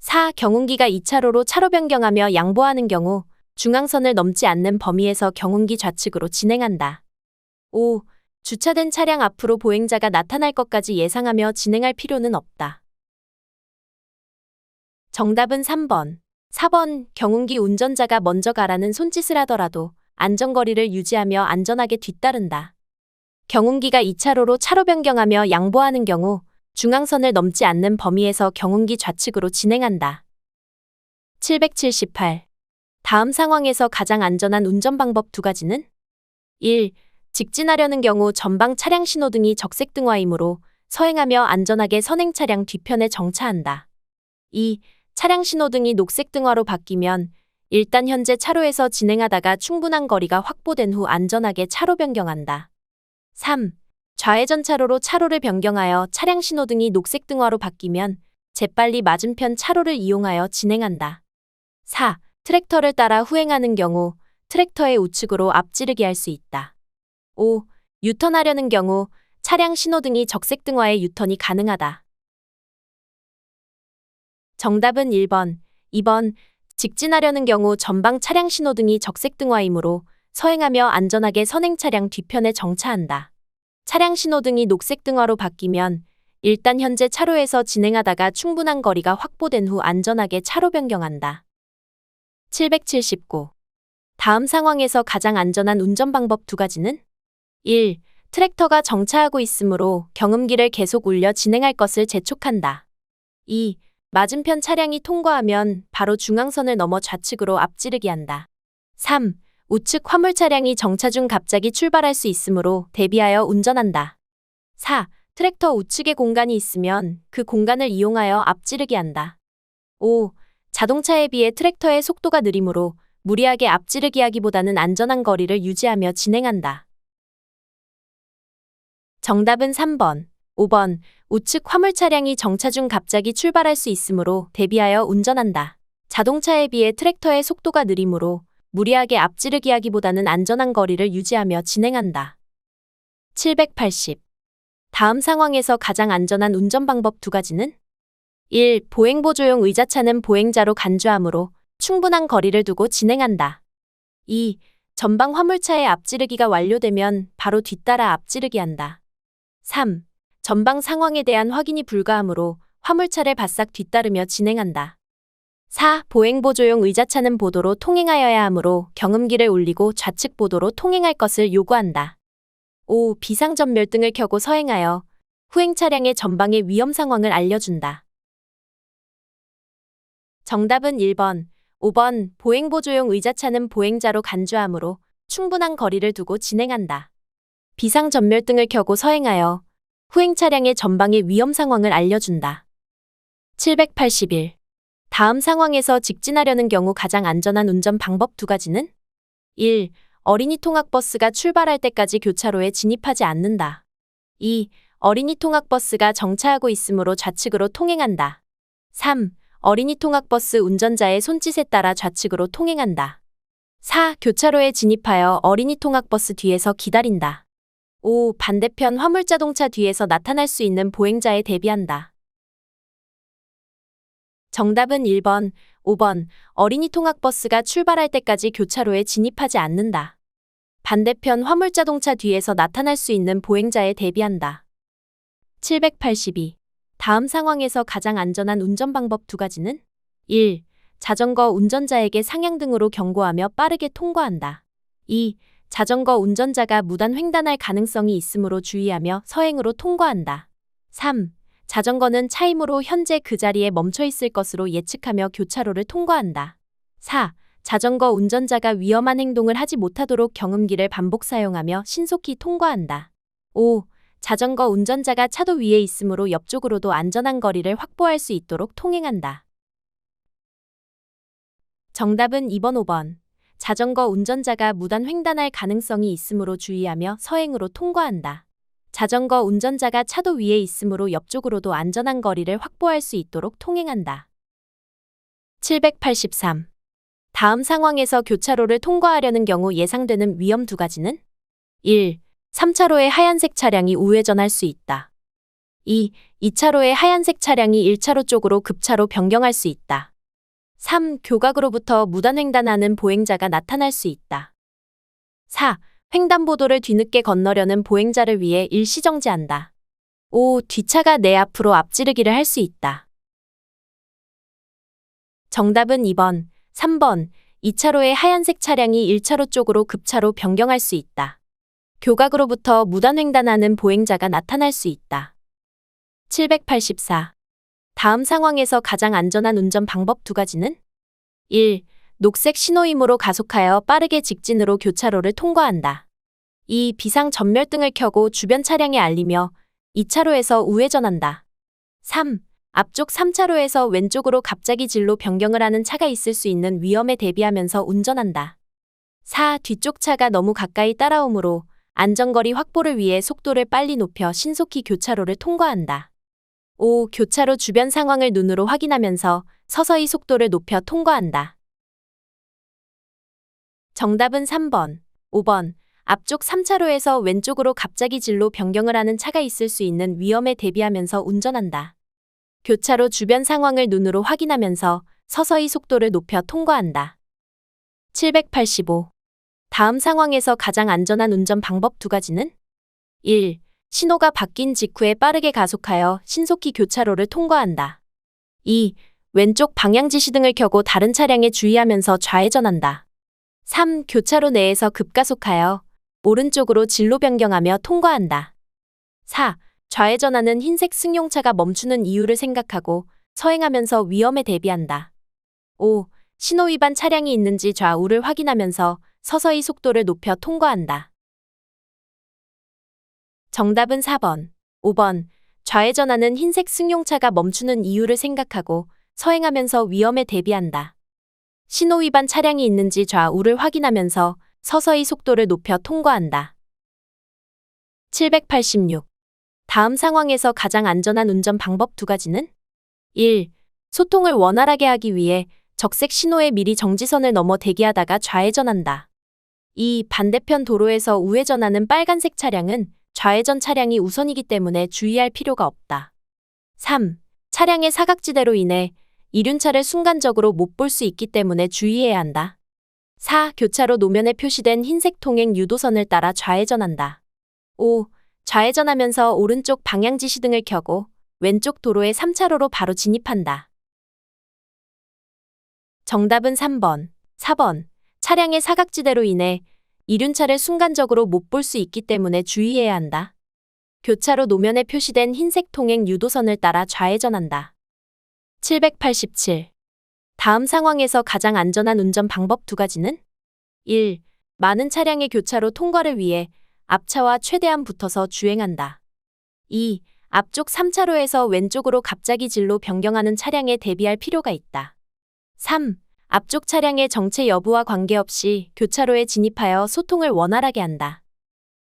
4. 경운기가 2차로로 차로 변경하며 양보하는 경우 중앙선을 넘지 않는 범위에서 경운기 좌측으로 진행한다. 5. 주차된 차량 앞으로 보행자가 나타날 것까지 예상하며 진행할 필요는 없다. 정답은 3번. 4번. 경운기 운전자가 먼저 가라는 손짓을 하더라도 안전거리를 유지하며 안전하게 뒤따른다. 경운기가 2차로로 차로 변경하며 양보하는 경우 중앙선을 넘지 않는 범위에서 경운기 좌측으로 진행한다. 778. 다음 상황에서 가장 안전한 운전 방법 2가지는? 1. 직진하려는 경우 전방 차량 신호등이 적색등화이므로 서행하며 안전하게 선행 차량 뒤편에 정차한다. 2. 차량 신호등이 녹색등화로 바뀌면 일단 현재 차로에서 진행하다가 충분한 거리가 확보된 후 안전하게 차로 변경한다. 3. 좌회전 차로로 차로를 변경하여 차량 신호등이 녹색등화로 바뀌면 재빨리 맞은편 차로를 이용하여 진행한다. 4. 트랙터를 따라 후행하는 경우 트랙터의 우측으로 앞지르기 할 수 있다. 5. 유턴하려는 경우 차량 신호등이 적색등화에 유턴이 가능하다. 정답은 1번, 2번. 직진하려는 경우 전방 차량 신호등이 적색등화이므로 서행하며 안전하게 선행 차량 뒤편에 정차한다. 차량 신호등이 녹색등화로 바뀌면 일단 현재 차로에서 진행하다가 충분한 거리가 확보된 후 안전하게 차로 변경한다. 779. 다음 상황에서 가장 안전한 운전 방법 2가지는? 1. 트랙터가 정차하고 있으므로 경음기를 계속 울려 진행할 것을 재촉한다. 2. 맞은편 차량이 통과하면 바로 중앙선을 넘어 좌측으로 앞지르기 한다. 3. 우측 화물 차량이 정차 중 갑자기 출발할 수 있으므로 대비하여 운전한다. 4. 트랙터 우측에 공간이 있으면 그 공간을 이용하여 앞지르기 한다. 5. 자동차에 비해 트랙터의 속도가 느리므로 무리하게 앞지르기 하기보다는 안전한 거리를 유지하며 진행한다. 정답은 3번, 5번. 우측 화물 차량이 정차 중 갑자기 출발할 수 있으므로 대비하여 운전한다. 자동차에 비해 트랙터의 속도가 느리므로 무리하게 앞지르기 하기보다는 안전한 거리를 유지하며 진행한다. 780. 다음 상황에서 가장 안전한 운전 방법 2가지는? 1. 보행보조용 의자차는 보행자로 간주하므로 충분한 거리를 두고 진행한다. 2. 전방 화물차의 앞지르기가 완료되면 바로 뒤따라 앞지르기 한다. 3. 전방 상황에 대한 확인이 불가하므로 화물차를 바싹 뒤따르며 진행한다. 4. 보행보조용 의자차는 보도로 통행하여야 하므로 경음기를 울리고 좌측 보도로 통행할 것을 요구한다. 5. 비상전멸등을 켜고 서행하여 후행 차량의 전방의 위험 상황을 알려준다. 정답은 1번, 5번. 보행보조용 의자차는 보행자로 간주하므로 충분한 거리를 두고 진행한다. 비상전멸등을 켜고 서행하여 후행 차량의 전방의 위험 상황을 알려준다. 781. 다음 상황에서 직진하려는 경우 가장 안전한 운전 방법 2가지는? 1. 어린이 통학버스가 출발할 때까지 교차로에 진입하지 않는다. 2. 어린이 통학버스가 정차하고 있으므로 좌측으로 통행한다. 3. 어린이 통학버스 운전자의 손짓에 따라 좌측으로 통행한다. 4. 교차로에 진입하여 어린이 통학버스 뒤에서 기다린다. 5. 반대편 화물자동차 뒤에서 나타날 수 있는 보행자에 대비한다. 정답은 1번, 5번. 어린이 통학버스가 출발할 때까지 교차로에 진입하지 않는다. 반대편 화물자동차 뒤에서 나타날 수 있는 보행자에 대비한다. 782. 다음 상황에서 가장 안전한 운전 방법 2가지는? 1. 자전거 운전자에게 상향등으로 경고하며 빠르게 통과한다. 2. 자전거 운전자가 무단 횡단할 가능성이 있으므로 주의하며 서행으로 통과한다. 3. 자전거는 차이므로 현재 그 자리에 멈춰 있을 것으로 예측하며 교차로를 통과한다. 4. 자전거 운전자가 위험한 행동을 하지 못하도록 경음기를 반복 사용하며 신속히 통과한다. 5. 자전거 운전자가 차도 위에 있으므로 옆쪽으로도 안전한 거리를 확보할 수 있도록 통행한다. 정답은 2번, 5번. 자전거 운전자가 무단 횡단할 가능성이 있으므로 주의하며 서행으로 통과한다. 자전거 운전자가 차도 위에 있으므로 옆쪽으로도 안전한 거리를 확보할 수 있도록 통행한다. 783. 다음 상황에서 교차로를 통과하려는 경우 예상되는 위험 두 가지는 1. 3차로의 하얀색 차량이 우회전할 수 있다. 2. 2차로의 하얀색 차량이 1차로 쪽으로 급차로 변경할 수 있다. 3. 교각으로부터 무단횡단하는 보행자가 나타날 수 있다. 4. 횡단보도를 뒤늦게 건너려는 보행자를 위해 일시정지한다. 5. 뒷차가 내 앞으로 앞지르기를 할 수 있다. 정답은 2번, 3번. 2차로의 하얀색 차량이 1차로 쪽으로 급차로 변경할 수 있다. 교각으로부터 무단횡단하는 보행자가 나타날 수 있다. 784. 다음 상황에서 가장 안전한 운전 방법 두 가지는 1. 녹색 신호임으로 가속하여 빠르게 직진으로 교차로를 통과한다. 2. 비상 전멸등을 켜고 주변 차량에 알리며 2차로에서 우회전한다. 3. 앞쪽 3차로에서 왼쪽으로 갑자기 진로 변경을 하는 차가 있을 수 있는 위험에 대비하면서 운전한다. 4. 뒤쪽 차가 너무 가까이 따라오므로 안전거리 확보를 위해 속도를 빨리 높여 신속히 교차로를 통과한다. 5. 교차로 주변 상황을 눈으로 확인하면서 서서히 속도를 높여 통과한다. 정답은 3번, 5번. 앞쪽 3차로에서 왼쪽으로 갑자기 진로 변경을 하는 차가 있을 수 있는 위험에 대비하면서 운전한다. 교차로 주변 상황을 눈으로 확인하면서 서서히 속도를 높여 통과한다. 785. 다음 상황에서 가장 안전한 운전 방법 두 가지는 1. 신호가 바뀐 직후에 빠르게 가속하여 신속히 교차로를 통과한다. 2. 왼쪽 방향지시등을 켜고 다른 차량에 주의하면서 좌회전한다. 3. 교차로 내에서 급가속하여 오른쪽으로 진로 변경하며 통과한다. 4. 좌회전하는 흰색 승용차가 멈추는 이유를 생각하고 서행하면서 위험에 대비한다. 5. 신호 위반 차량이 있는지 좌우를 확인하면서 서서히 속도를 높여 통과한다. 정답은 4번, 5번. 좌회전하는 흰색 승용차가 멈추는 이유를 생각하고 서행하면서 위험에 대비한다. 신호 위반 차량이 있는지 좌우를 확인하면서 서서히 속도를 높여 통과한다. 786. 다음 상황에서 가장 안전한 운전 방법 두 가지는 1. 소통을 원활하게 하기 위해 적색 신호에 미리 정지선을 넘어 대기하다가 좌회전한다. 2. 반대편 도로에서 우회전하는 빨간색 차량은 좌회전 차량이 우선이기 때문에 주의할 필요가 없다. 3. 차량의 사각지대로 인해 이륜차를 순간적으로 못 볼 수 있기 때문에 주의해야 한다. 4. 교차로 노면에 표시된 흰색 통행 유도선을 따라 좌회전한다. 5. 좌회전하면서 오른쪽 방향지시등을 켜고 왼쪽 도로의 3차로로 바로 진입한다. 정답은 3번, 4번. 차량의 사각지대로 인해 이륜차를 순간적으로 못 볼 수 있기 때문에 주의해야 한다. 교차로 노면에 표시된 흰색 통행 유도선을 따라 좌회전한다. 787. 다음 상황에서 가장 안전한 운전 방법 두 가지는 1. 많은 차량의 교차로 통과를 위해 앞차와 최대한 붙어서 주행한다. 2. 앞쪽 3차로에서 왼쪽으로 갑자기 진로 변경하는 차량에 대비할 필요가 있다. 3. 앞쪽 차량의 정체 여부와 관계없이 교차로에 진입하여 소통을 원활하게 한다.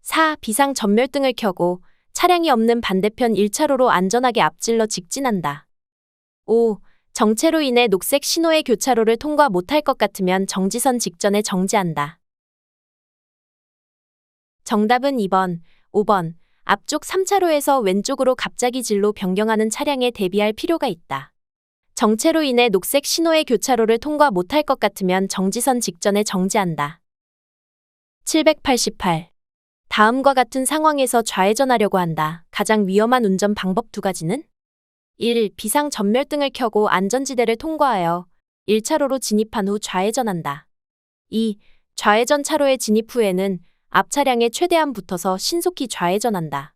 4. 비상 전멸등을 켜고 차량이 없는 반대편 1차로로 안전하게 앞질러 직진한다. 5. 정체로 인해 녹색 신호의 교차로를 통과 못할 것 같으면 정지선 직전에 정지한다. 정답은 2번, 5번. 앞쪽 3차로에서 왼쪽으로 갑자기 진로 변경하는 차량에 대비할 필요가 있다. 정체로 인해 녹색 신호의 교차로를 통과 못할 것 같으면 정지선 직전에 정지한다. 788. 다음과 같은 상황에서 좌회전하려고 한다. 가장 위험한 운전 방법 두 가지는 1. 비상 전멸등을 켜고 안전지대를 통과하여 1차로로 진입한 후 좌회전한다. 2. 좌회전 차로에 진입 후에는 앞 차량에 최대한 붙어서 신속히 좌회전한다.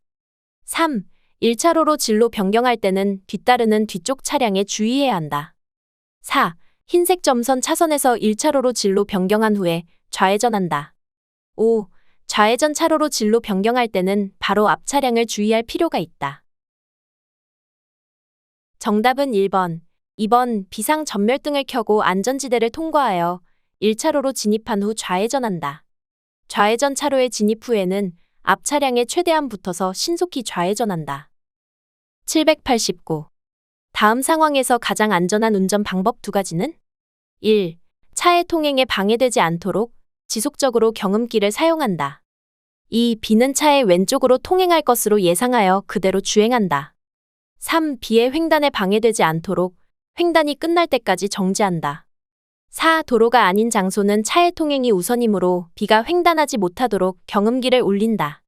3. 1차로로 진로 변경할 때는 뒤따르는 뒤쪽 차량에 주의해야 한다. 4. 흰색 점선 차선에서 1차로로 진로 변경한 후에 좌회전한다. 5. 좌회전 차로로 진로 변경할 때는 바로 앞 차량을 주의할 필요가 있다. 정답은 1번, 2번. 비상 전멸등을 켜고 안전지대를 통과하여 1차로로 진입한 후 좌회전한다. 좌회전 차로에 진입 후에는 앞 차량에 최대한 붙어서 신속히 좌회전한다. 789. 다음 상황에서 가장 안전한 운전 방법 두 가지는 1. 차의 통행에 방해되지 않도록 지속적으로 경음기를 사용한다. 2. B는 차의 왼쪽으로 통행할 것으로 예상하여 그대로 주행한다. 3. B의 횡단에 방해되지 않도록 횡단이 끝날 때까지 정지한다. 4. 도로가 아닌 장소는 차의 통행이 우선이므로 B가 횡단하지 못하도록 경음기를 울린다.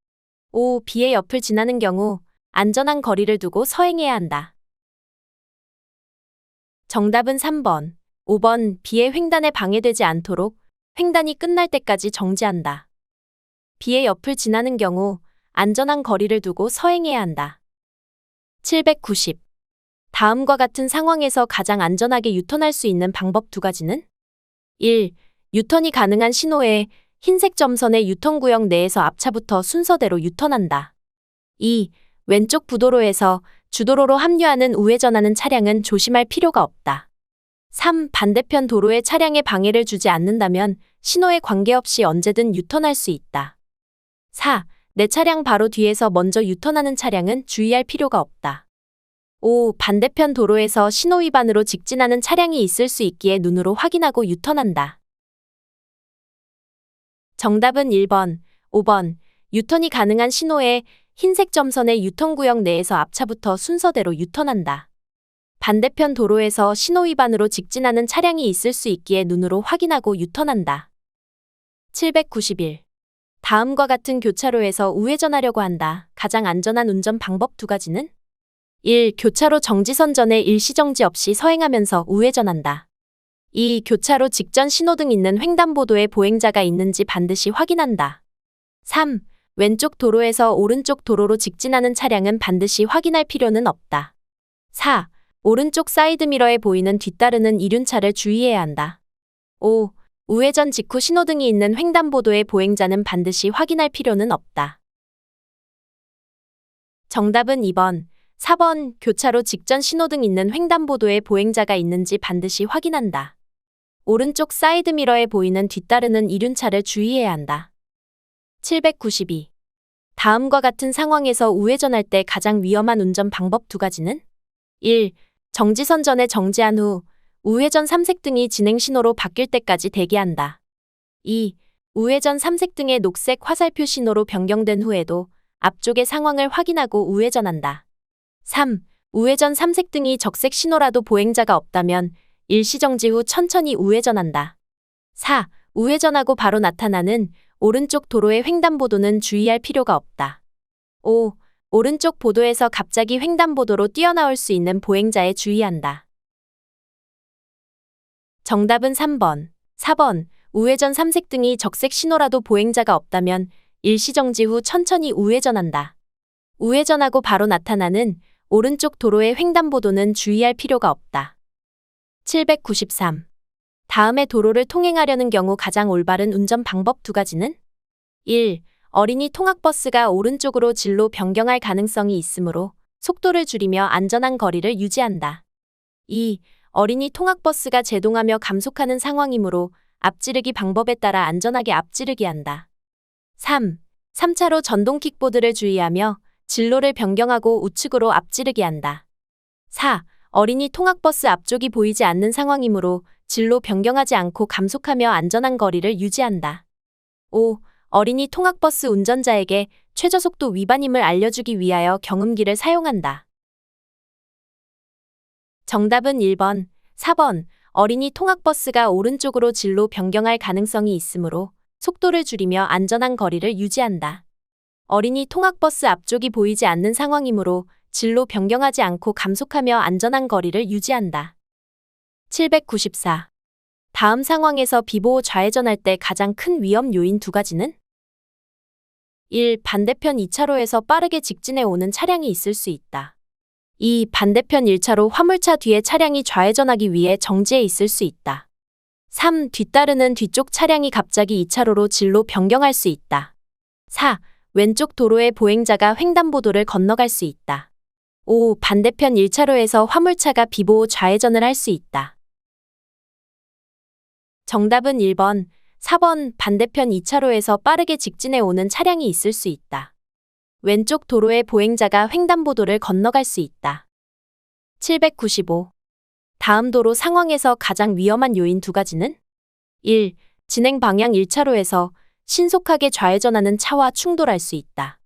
5. B의 옆을 지나는 경우 안전한 거리를 두고 서행해야 한다. 정답은 3번, 5번 B의 횡단에 방해되지 않도록 횡단이 끝날 때까지 정지한다. B의 옆을 지나는 경우 안전한 거리를 두고 서행해야 한다. 790. 다음과 같은 상황에서 가장 안전하게 유턴할 수 있는 방법 두 가지는? 1. 유턴이 가능한 신호에 흰색 점선의 유턴구역 내에서 앞차부터 순서대로 유턴한다. 2. 왼쪽 부도로에서 주도로로 합류하는 우회전하는 차량은 조심할 필요가 없다. 3. 반대편 도로에 차량에 방해를 주지 않는다면 신호에 관계없이 언제든 유턴할 수 있다. 4. 내 차량 바로 뒤에서 먼저 유턴하는 차량은 주의할 필요가 없다. 5. 반대편 도로에서 신호 위반으로 직진하는 차량이 있을 수 있기에 눈으로 확인하고 유턴한다. 정답은 1번, 5번. 유턴이 가능한 신호에 흰색 점선의 유턴구역 내에서 앞차부터 순서대로 유턴한다. 반대편 도로에서 신호 위반으로 직진하는 차량이 있을 수 있기에 눈으로 확인하고 유턴한다. 791. 다음과 같은 교차로에서 우회전하려고 한다. 가장 안전한 운전 방법 두 가지는? 1. 교차로 정지선 전에 일시정지 없이 서행하면서 우회전한다. 2. 교차로 직전 신호등 있는 횡단보도에 보행자가 있는지 반드시 확인한다. 3. 왼쪽 도로에서 오른쪽 도로로 직진하는 차량은 반드시 확인할 필요는 없다. 4. 오른쪽 사이드미러에 보이는 뒤따르는 이륜차를 주의해야 한다. 5. 우회전 직후 신호등이 있는 횡단보도의 보행자는 반드시 확인할 필요는 없다. 정답은 2번, 4번. 교차로 직전 신호등 있는 횡단보도에 보행자가 있는지 반드시 확인한다. 오른쪽 사이드미러에 보이는 뒤따르는 이륜차를 주의해야 한다. 792. 다음과 같은 상황에서 우회전할 때 가장 위험한 운전 방법 두 가지는? 1. 정지선 전에 정지한 후 우회전 3색등이 진행신호로 바뀔 때까지 대기한다. 2. 우회전 3색등의 녹색 화살표 신호로 변경된 후에도 앞쪽의 상황을 확인하고 우회전한다. 3. 우회전 3색등이 적색 신호라도 보행자가 없다면 일시정지 후 천천히 우회전한다. 4. 우회전하고 바로 나타나는 오른쪽 도로의 횡단보도는 주의할 필요가 없다. 5. 오른쪽 보도에서 갑자기 횡단보도로 뛰어나올 수 있는 보행자에 주의한다. 정답은 3번, 4번. 우회전 3색등이 적색 신호라도 보행자가 없다면 일시정지 후 천천히 우회전한다. 우회전하고 바로 나타나는 오른쪽 도로의 횡단보도는 주의할 필요가 없다. 793. 다음의 도로를 통행하려는 경우 가장 올바른 운전 방법 두 가지는? 1. 어린이 통학버스가 오른쪽으로 진로 변경할 가능성이 있으므로 속도를 줄이며 안전한 거리를 유지한다. 2. 어린이 통학버스가 제동하며 감속하는 상황이므로 앞지르기 방법에 따라 안전하게 앞지르기 한다. 3. 3차로 전동 킥보드를 주의하며 진로를 변경하고 우측으로 앞지르기 한다. 4. 어린이 통학버스 앞쪽이 보이지 않는 상황이므로 진로 변경하지 않고 감속하며 안전한 거리를 유지한다. 5. 어린이 통학버스 운전자에게 최저속도 위반임을 알려주기 위하여 경음기를 사용한다. 정답은 1번, 4번. 어린이 통학버스가 오른쪽으로 진로 변경할 가능성이 있으므로 속도를 줄이며 안전한 거리를 유지한다. 어린이 통학버스 앞쪽이 보이지 않는 상황이므로 진로 변경하지 않고 감속하며 안전한 거리를 유지한다. 794. 다음 상황에서 비보호 좌회전할 때 가장 큰 위험 요인 두 가지는? 1. 반대편 2차로에서 빠르게 직진해 오는 차량이 있을 수 있다. 2. 반대편 1차로 화물차 뒤에 차량이 좌회전하기 위해 정지해 있을 수 있다. 3. 뒤따르는 뒤쪽 차량이 갑자기 2차로로 진로 변경할 수 있다. 4. 왼쪽 도로의 보행자가 횡단보도를 건너갈 수 있다. 5. 반대편 1차로에서 화물차가 비보호 좌회전을 할 수 있다. 정답은 1번, 4번. 반대편 2차로에서 빠르게 직진해 오는 차량이 있을 수 있다. 왼쪽 도로의 보행자가 횡단보도를 건너갈 수 있다. 795. 다음 도로 상황에서 가장 위험한 요인 두 가지는? 1. 진행 방향 1차로에서 신속하게 좌회전하는 차와 충돌할 수 있다.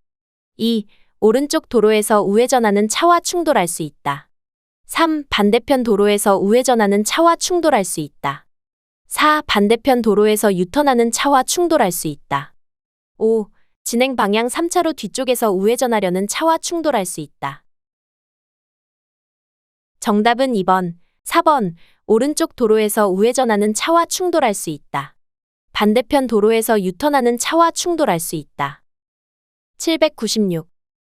2. 오른쪽 도로에서 우회전하는 차와 충돌할 수 있다. 3. 반대편 도로에서 우회전하는 차와 충돌할 수 있다. 4. 반대편 도로에서 유턴하는 차와 충돌할 수 있다. 5. 진행 방향 3차로 뒤쪽에서 우회전하려는 차와 충돌할 수 있다. 정답은 2번, 4번. 오른쪽 도로에서 우회전하는 차와 충돌할 수 있다. 반대편 도로에서 유턴하는 차와 충돌할 수 있다. 796.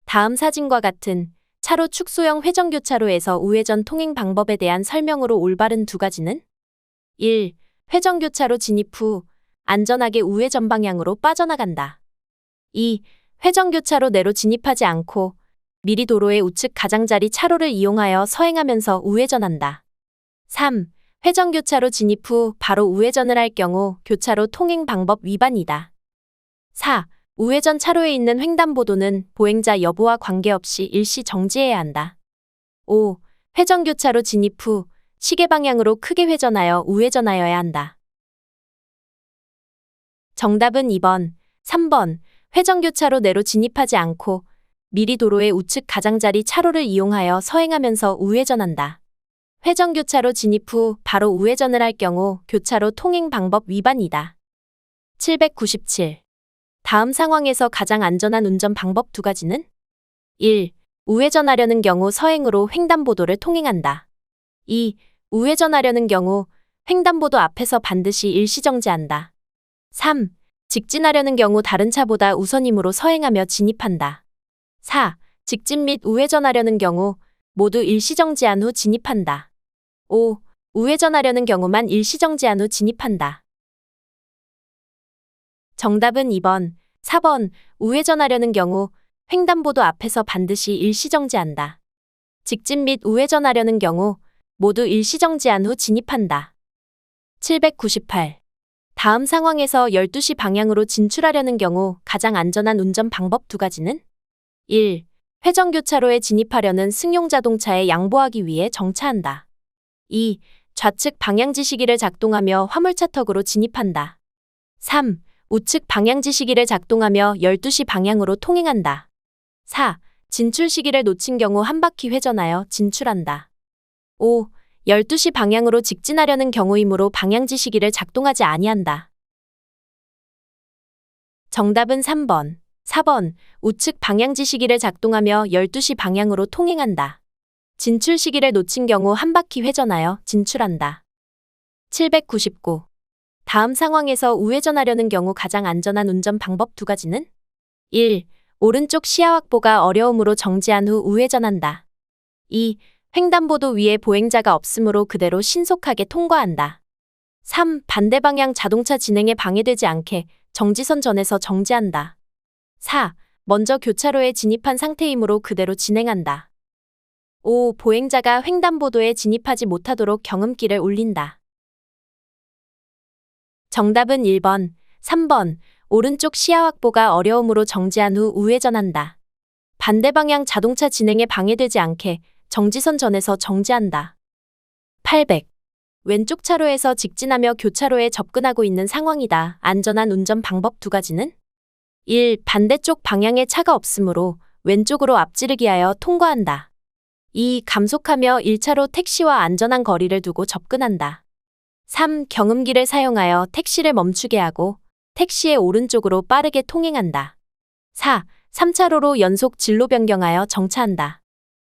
다음 사진과 같은 차로 축소형 회전교차로에서 우회전 통행 방법에 대한 설명으로 올바른 두 가지는? 1. 회전교차로 진입 후 안전하게 우회전 방향으로 빠져나간다. 2. 회전교차로 내로 진입하지 않고 미리 도로의 우측 가장자리 차로를 이용하여 서행하면서 우회전한다. 3. 회전교차로 진입 후 바로 우회전을 할 경우 교차로 통행 방법 위반이다. 4. 우회전 차로에 있는 횡단보도는 보행자 여부와 관계없이 일시 정지해야 한다. 5. 회전교차로 진입 후 시계 방향으로 크게 회전하여 우회전하여야 한다. 정답은 2번, 3번. 회전교차로 내로 진입하지 않고 미리 도로의 우측 가장자리 차로를 이용하여 서행하면서 우회전한다. 회전교차로 진입 후 바로 우회전을 할 경우 교차로 통행 방법 위반이다. 797. 다음 상황에서 가장 안전한 운전 방법 두 가지는? 1. 우회전하려는 경우 서행으로 횡단보도를 통행한다. 2. 우회전하려는 경우 횡단보도 앞에서 반드시 일시정지한다. 3. 직진하려는 경우 다른 차보다 우선임으로 서행하며 진입한다. 4. 직진 및 우회전하려는 경우 모두 일시정지한 후 진입한다. 5. 우회전하려는 경우만 일시정지한 후 진입한다. 정답은 2번, 4번. 우회전하려는 경우 횡단보도 앞에서 반드시 일시정지한다. 직진 및 우회전하려는 경우 모두 일시정지한 후 진입한다. 798. 다음 상황에서 12시 방향으로 진출하려는 경우 가장 안전한 운전 방법 두 가지는? 1. 회전교차로에 진입하려는 승용자동차에 양보하기 위해 정차한다. 2. 좌측 방향지시기를 작동하며 화물차턱으로 진입한다. 3. 우측 방향지시기를 작동하며 12시 방향으로 통행한다. 4. 진출 시기를 놓친 경우 한 바퀴 회전하여 진출한다. 5. 12시 방향으로 직진하려는 경우이므로 방향지시기를 작동하지 아니한다. 정답은 3번, 4번. 우측 방향지시기를 작동하며 12시 방향으로 통행한다. 진출 시기를 놓친 경우 한 바퀴 회전하여 진출한다. 799. 다음 상황에서 우회전하려는 경우 가장 안전한 운전 방법 두 가지는? 1. 오른쪽 시야 확보가 어려우므로 정지한 후 우회전한다. 2. 횡단보도 위에 보행자가 없으므로 그대로 신속하게 통과한다. 3. 반대 방향 자동차 진행에 방해되지 않게 정지선 전에서 정지한다. 4. 먼저 교차로에 진입한 상태이므로 그대로 진행한다. 5. 보행자가 횡단보도에 진입하지 못하도록 경음기를 울린다. 정답은 1번, 3번. 오른쪽 시야 확보가 어려우므로 정지한 후 우회전한다. 반대 방향 자동차 진행에 방해되지 않게 정지선 전에서 정지한다. 800. 왼쪽 차로에서 직진하며 교차로에 접근하고 있는 상황이다. 안전한 운전 방법 두 가지는? 1. 반대쪽 방향에 차가 없으므로 왼쪽으로 앞지르기 하여 통과한다. 2. 감속하며 1차로 택시와 안전한 거리를 두고 접근한다. 3. 경음기를 사용하여 택시를 멈추게 하고 택시의 오른쪽으로 빠르게 통행한다. 4. 3차로로 연속 진로 변경하여 정차한다.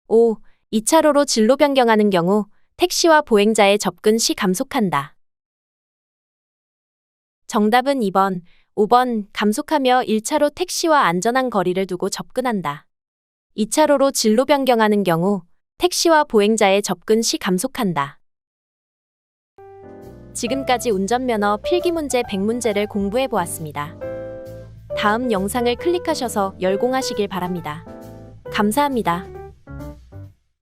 5. 2차로로 진로 변경하는 경우 택시와 보행자의 접근 시 감속한다. 정답은 2번, 5번. 감속하며 1차로 택시와 안전한 거리를 두고 접근한다. 2차로로 진로 변경하는 경우 택시와 보행자의 접근 시 감속한다. 지금까지 운전면허 필기문제 100문제를 공부해 보았습니다. 다음 영상을 클릭하셔서 열공하시길 바랍니다. 감사합니다.